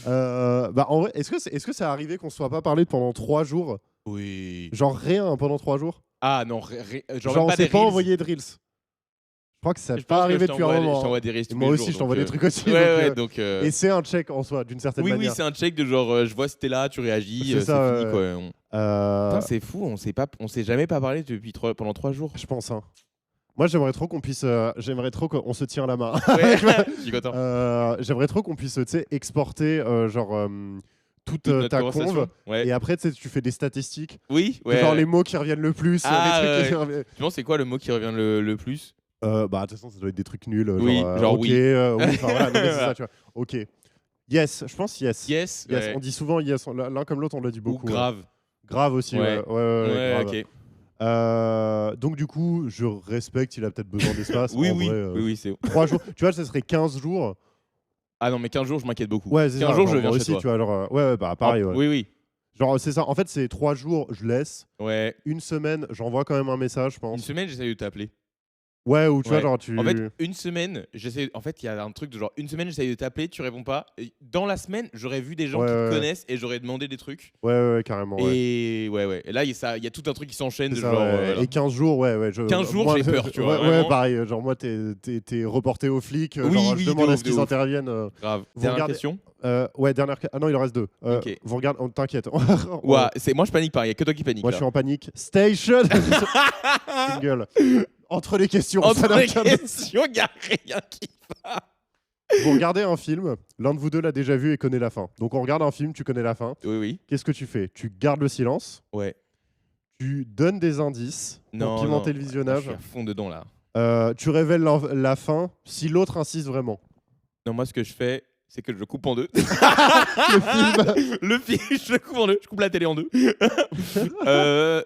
Bah en vrai, est-ce que ça arrivé qu'on se soit pas parlé pendant 3 jours? Oui. Genre rien pendant 3 jours? Ah non, genre, Genre on pas s'est des pas reels. envoyé de reels. Je crois que ça Je n'est pense pas que arrivé je depuis un t'envoie moment. Je t'envoie des reels tous Moi les aussi, jours, je t'envoie donc, des trucs aussi. Ouais, donc, ouais, donc. Et c'est un check en soi, d'une certaine Oui, manière. c'est un check de genre, je vois si t'es là, tu réagis, C'est c'est ça, fini ouais. quoi. Euh, Putain, c'est fou, on s'est jamais pas parlé pendant 3 jours. je pense. Hein. Moi, j'aimerais trop qu'on puisse. J'aimerais trop qu'on se tire la main. Ouais, Tu vois je suis content. J'aimerais trop qu'on puisse, tu sais, exporter toute Toute notre ta conversation. conve. Ouais. Et après, tu sais, tu fais des statistiques. Oui, de ouais. genre les mots qui reviennent le plus. Ah, les trucs ouais. qui reviennent- Tu penses c'est quoi le mot qui revient le plus? Bah, de toute façon, ça doit être des trucs nuls. Oui, genre ok, oui. oui, enfin, voilà, non, mais c'est ça, tu vois. Ok. Yes, je pense yes. Yes, Yes, ouais. on dit souvent yes. L'un comme l'autre, on l'a dit Ou beaucoup. grave. Grave aussi, ouais. Ouais. Ouais, grave. Ok. Donc du coup, je respecte, il a peut-être besoin d'espace. Oui, en oui, vrai, oui, c'est. 3 jours. Tu vois, ça serait 15 jours. Ah non, mais 15 jours, je m'inquiète beaucoup. Ouais, c'est 15 ça. jours, je genre, viens moi chez aussi, toi. tu vois, genre, ouais, bah pareil. Ah, Ouais. Oui, oui. Genre, c'est ça. En fait, c'est 3 jours, je laisse. Ouais. 1 semaine, j'envoie quand même un message, je Une pense. semaine, j'essaie de t'appeler. Ouais, ou tu vois, Ouais. genre, tu. En fait, une semaine, j'essaie. En fait, il y a un truc de genre une semaine, j'essaie de t'appeler, tu réponds pas. Et dans la semaine, j'aurais vu des gens Ouais, qui te ouais. connaissent et j'aurais demandé des trucs. Ouais, carrément. Ouais. Et ouais. Et là, il y a tout un truc qui s'enchaîne C'est de ça, genre. ouais. voilà. Et 15 jours, ouais. 15 jours, moi, j'ai peur, tu vois, Ouais, vraiment. pareil. Genre, moi, t'es reporté aux flics. Oui, genre, oui, je de demande à ouf, ce de qu'ils ouf. interviennent. Grave. Vous Dernière regardez- question. Ouais, dernière. Ah non, il en reste 2. Ok. Vous regardez, t'inquiète. Ouah, moi je panique pas, il y a que toi qui panique. Moi, là. je suis en panique. Station Jingle. Entre les questions. ça Entre n'a les aucun- questions, il n'y a rien qui va. Vous regardez un film, l'un de vous deux l'a déjà vu et connaît la fin. Donc on regarde un film, tu connais la fin. Oui, oui. Qu'est-ce que tu fais? Tu gardes le silence, Ouais. tu donnes des indices pour pimenter le Je visionnage. suis à fond dedans là. Tu révèles la fin si l'autre insiste vraiment. Non, moi, ce que je fais, c'est que je coupe en deux. Le film. Le film, je le coupe en deux. Je coupe la télé en deux.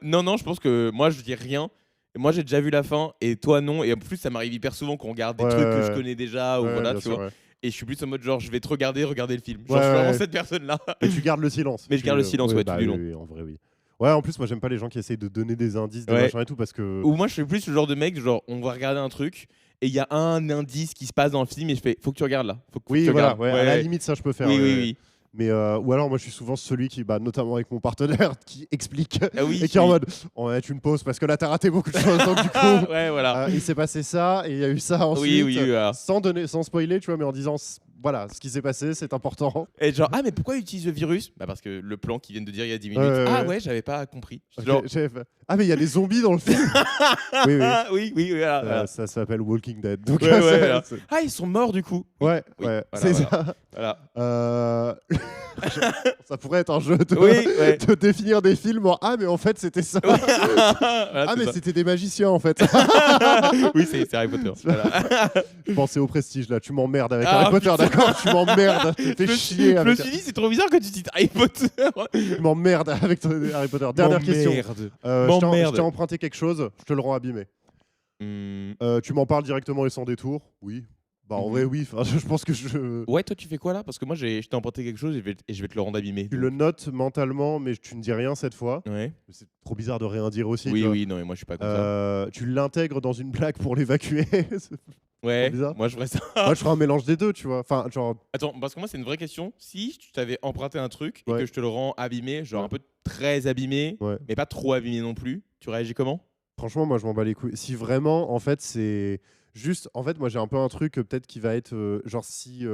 Non, je pense que moi, je dis rien. Et moi, j'ai déjà vu la fin et toi, non. Et en plus, ça m'arrive hyper souvent qu'on regarde des trucs que je connais déjà. Ou voilà, bien tu sûr, vois. ouais. Et je suis plus en mode genre, je vais te regarder le film. Genre, Ouais, je suis vraiment ouais. cette personne-là. Et tu gardes le silence. Mais je garde le silence, ouais, tout du long. Oui, en vrai, oui. Ouais, en plus, moi, j'aime pas les gens qui essayent de donner des indices, des Ouais. machins et tout, parce que. Ou moi, je suis plus le genre de mec, genre, on va regarder un truc et il y a un indice qui se passe dans le film et je fais, faut que tu regardes là. Faut que Oui, tu voilà, regardes. ouais, à la limite, ça, je peux faire. Oui, ouais, oui, ouais. oui. Mais ou alors, moi, je suis souvent celui qui, notamment avec mon partenaire, qui explique Ah oui, et qui est en oui. mode, on va mettre une pause parce que là, t'as raté beaucoup de choses. Donc, du coup, Ouais, voilà. il s'est passé ça et il y a eu ça ensuite. Oui, oui, voilà. Sans spoiler, tu vois, mais en disant, voilà, ce qui s'est passé, c'est important. Et genre, ah, mais pourquoi il utilise le virus? Bah, parce que le plan qu'ils viennent de dire il y a 10 minutes. Ouais, Ah, ouais. ouais, j'avais pas compris. Ok, Genre, j'avais fait, ah, mais il y a des zombies dans le film. Oui, oui. ah, oui, voilà. voilà. Ça s'appelle Walking Dead. Donc, Ouais, ça- voilà. c'est- Ah, ils sont morts du coup. ouais, Oui, ouais, voilà, c'est voilà. ça. Voilà. Ça pourrait être un jeu de, Oui, ouais. de définir des films en ah mais en fait c'était ça. Voilà, Ah c'est mais ça. c'était des magiciens en fait. Oui, c'est Harry Potter. Voilà. Je pensais au Prestige là, tu m'emmerdes avec Ah, Harry Potter, putain. d'accord? Tu m'emmerdes, tu fais Je me chier je me avec suis dit, c'est trop bizarre que tu cites Harry Potter. tu m'emmerdes avec Harry Potter. Dernière question. Merde. Je t'ai emprunté quelque chose, je te le rends abîmé. Hmm. Tu m'en parles directement et sans détour? Oui. Bah en Mhm. vrai oui, enfin, je pense que je Ouais, toi, tu fais quoi là? Parce que moi, je t'ai emprunté quelque chose et je vais te le rendre abîmé. tu le notes mentalement mais tu ne dis rien cette fois. Ouais. C'est trop bizarre de rien dire aussi. tu Oui, vois. oui, non, mais moi, je suis pas comme ça. Tu l'intègres dans une blague pour l'évacuer. Ouais, bizarre. moi, je ferais ça. Moi, je ferais un mélange des deux, tu vois. Enfin, genre, Attends, parce que moi, c'est une vraie question. Si tu t'avais emprunté un truc et Ouais. que je te le rends abîmé, genre Ouais. un peu très abîmé, ouais. mais pas trop abîmé non plus, tu réagis comment? Franchement, moi, je m'en bats les couilles. Si vraiment, en fait, c'est juste. En fait, moi, j'ai un peu un truc peut-être qui va être genre si.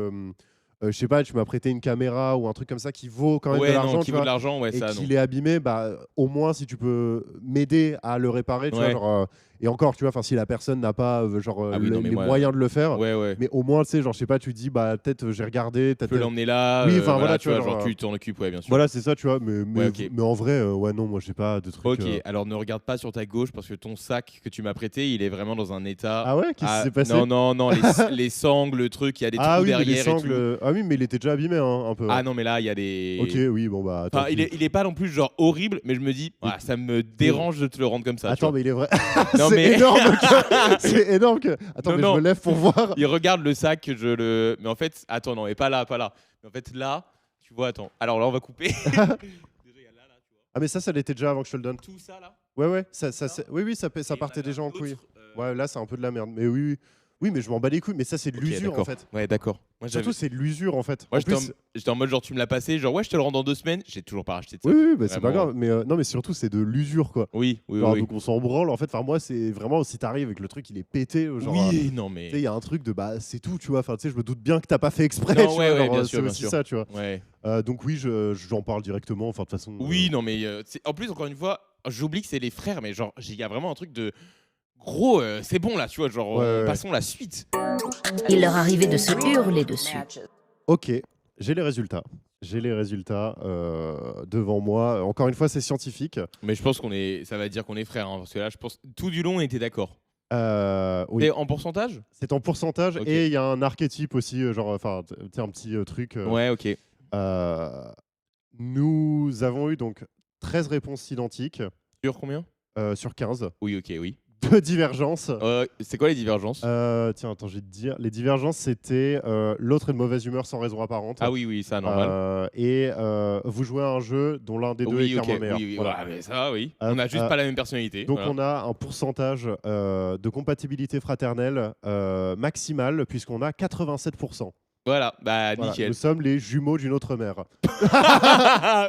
Je sais pas, tu m'as prêté une caméra ou un truc comme ça qui vaut quand même de Ouais, l'argent, non, tu qui vaut vois, de l'argent, ouais, et ça, non. qu'il est abîmé, bah, au moins si tu peux m'aider à le réparer, tu vois, Ouais. genre, et encore, tu vois, si la personne n'a pas Ah oui, non, mais les moi- moyens de le faire, Ouais, ouais. mais au moins, tu sais, genre, je sais pas, tu dis, bah, peut-être j'ai regardé, Tu peux l'emmener là. Oui, enfin, voilà, tu vois, genre, genre, tu t'en occupes, ouais, bien sûr. Voilà, c'est ça, tu vois, mais, ok. mais en vrai, ouais, non, moi, j'ai pas de truc. Ok, alors ne regarde pas sur ta gauche parce que ton sac que tu m'as prêté, il est vraiment dans un état. Ah ouais, qu'est-ce qui s'est passé? Non, les sangles, le truc, il y a des Ah trous oui, mais les derrière et tout. sangles. Ah oui, mais il était déjà abîmé un peu. Ah non, mais là, il y a des. Ok, oui, bon bah. Enfin, Attends, il est pas non plus genre horrible, mais je me dis, ah, ça me dérange de te le rendre comme ça. tu Attends, vois. mais il est vrai. Non, c'est mais- énorme. C'est énorme que. Attends, Non, mais non. je me lève pour voir. Il regarde le sac, mais en fait, attends, non, et pas là. Mais en fait, là, tu vois, attends. Alors là, on va couper. Déjà, il y a là, tu vois. Ah, mais ça l'était déjà avant que je te le donne. Tout ça là. Ouais, ouais. Oui, ça Et partait il y en a déjà en d'autres, couille. Ouais, là, c'est un peu de la merde. Mais oui. Oui, mais je m'en bats les couilles. Mais ça, c'est de ok, l'usure en d'accord. fait. Ouais, d'accord. Moi, Surtout, c'est de l'usure en fait. Moi, En plus- j'étais en mode genre, tu me l'as passé, genre, ouais, je te le rends dans 2 semaines. J'ai toujours pas racheté de ça. Oui, oui, bah, c'est pas Vraiment. grave. Mais non, mais surtout, c'est de l'usure quoi. Oui, oui, Genre, oui. donc on s'en branle en fait. Enfin, moi, c'est vraiment si t'arrives et que le truc il est pété, genre. Oui, non, Tu mais. sais, il y a un truc de bah c'est tout, tu vois. Enfin, tu sais, je me doute bien que t'as pas fait exprès. Non, tu ouais, vois, ouais, genre, bien c'est sûr, bien aussi sûr. ça, tu vois. Ouais. Donc oui, j'en parle directement. Enfin, de toute façon. Oui, non, mais en plus, encore une fois, j'oublie que c'est les frères, mais genre, il y a vraiment un truc de gros, c'est bon là, tu vois, genre, Ouais. passons la suite. Il leur arrivait de se hurler dessus. Ok, j'ai les résultats. J'ai les résultats devant moi. Encore une fois, c'est scientifique. Mais je pense ça va dire qu'on est frères, hein, parce que là, je pense, tout du long, on était d'accord. Oui. Et en pourcentage? C'est en pourcentage Ok. et il y a un archétype aussi, genre, enfin, tu sais, un petit truc. Ouais, ok. Nous avons eu donc 13 réponses identiques Sur combien? sur 15. Oui, ok, oui. 2 divergences. C'est quoi les divergences? Tiens, attends, je vais te dire. Les divergences, c'était l'autre est de mauvaise humeur sans raison apparente. Ah oui, ça, normal. Et vous jouez à un jeu dont l'un des deux est Oui, ok, clairement meilleur. oui, Voilà. ouais, mais ça, oui. Euh, On a juste pas la même personnalité. Donc voilà. on a un pourcentage de compatibilité fraternelle maximal puisqu'on a 87%. Voilà, bah Voilà, nickel. nous sommes les jumeaux d'une autre mère.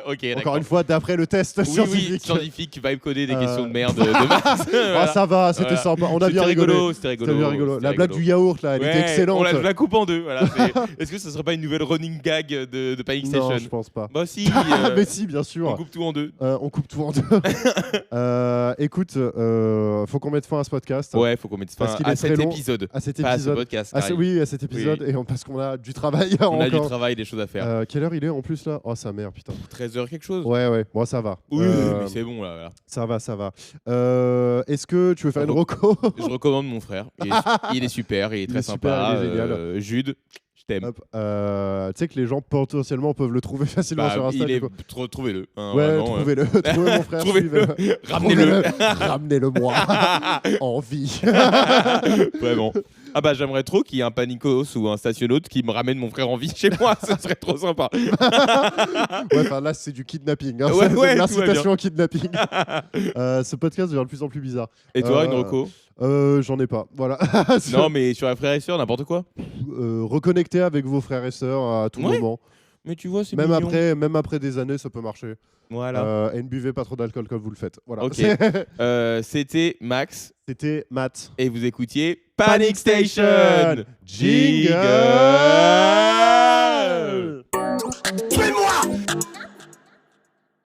Ok, d'accord. Encore une fois, d'après le test Oui, scientifique. scientifique, vibe codé des Euh, questions de merde de maths. Ah, ça va, c'était Voilà. sympa. On a bien rigolé. C'était rigolo. C'était bien rigolo. C'était La blague rigolo. du yaourt, là, elle était Ouais, excellente. je la coupe en deux. Voilà, est-ce que ce serait pas une nouvelle running gag de Panic Non, Station? je pense pas. Bah si, Mais si, bien on sûr. coupe tout en deux. On coupe tout en deux. Écoute, faut qu'on mette fin à ce podcast. Ouais, faut qu'on mette fin Parce qu'il à est très cet long. épisode. À cet Pas à ce épisode. podcast. Oui, à cet épisode. Oui. Parce qu'on a du travail On a du encore. travail, des choses à faire. Quelle heure il est en plus là? Oh, sa mère, putain. 13h quelque chose. Ouais. Bon, ça va. Oui, mais c'est bon là. Voilà. Ça va. Est-ce que tu veux faire une reco? Je recommande mon frère. Il est super, il est très super, sympa. il est génial. Jude, je t'aime. Hop, tu sais que les gens potentiellement peuvent le trouver facilement sur Insta. Trouvez-le. Hein, Ouais, vraiment, trouvez-le. Trouvez mon frère. Trouvez-le. suivez-le. Ramenez-le. Ramenez-le moi. En vie. Vraiment. Ah bah j'aimerais trop qu'il y ait un panicos ou un stationnaute qui me ramène mon frère en vie chez moi, ça serait trop sympa. Ouais, enfin là c'est du kidnapping. Hein. Ouais, C'est ouais, de tout l'incitation au kidnapping. Ce podcast devient de plus en plus bizarre. Et toi, une reco? J'en ai pas. Voilà. Non, mais sur les frères et sœurs, n'importe quoi. Reconnectez avec vos frères et sœurs à tout Ouais. moment. Mais tu vois, c'est Même mignon. après des années, ça peut marcher. Voilà. Et ne buvez pas trop d'alcool comme vous le faites. Voilà. Ok. C'était Max C'était Matt. et vous écoutiez Panic Station. Jingle.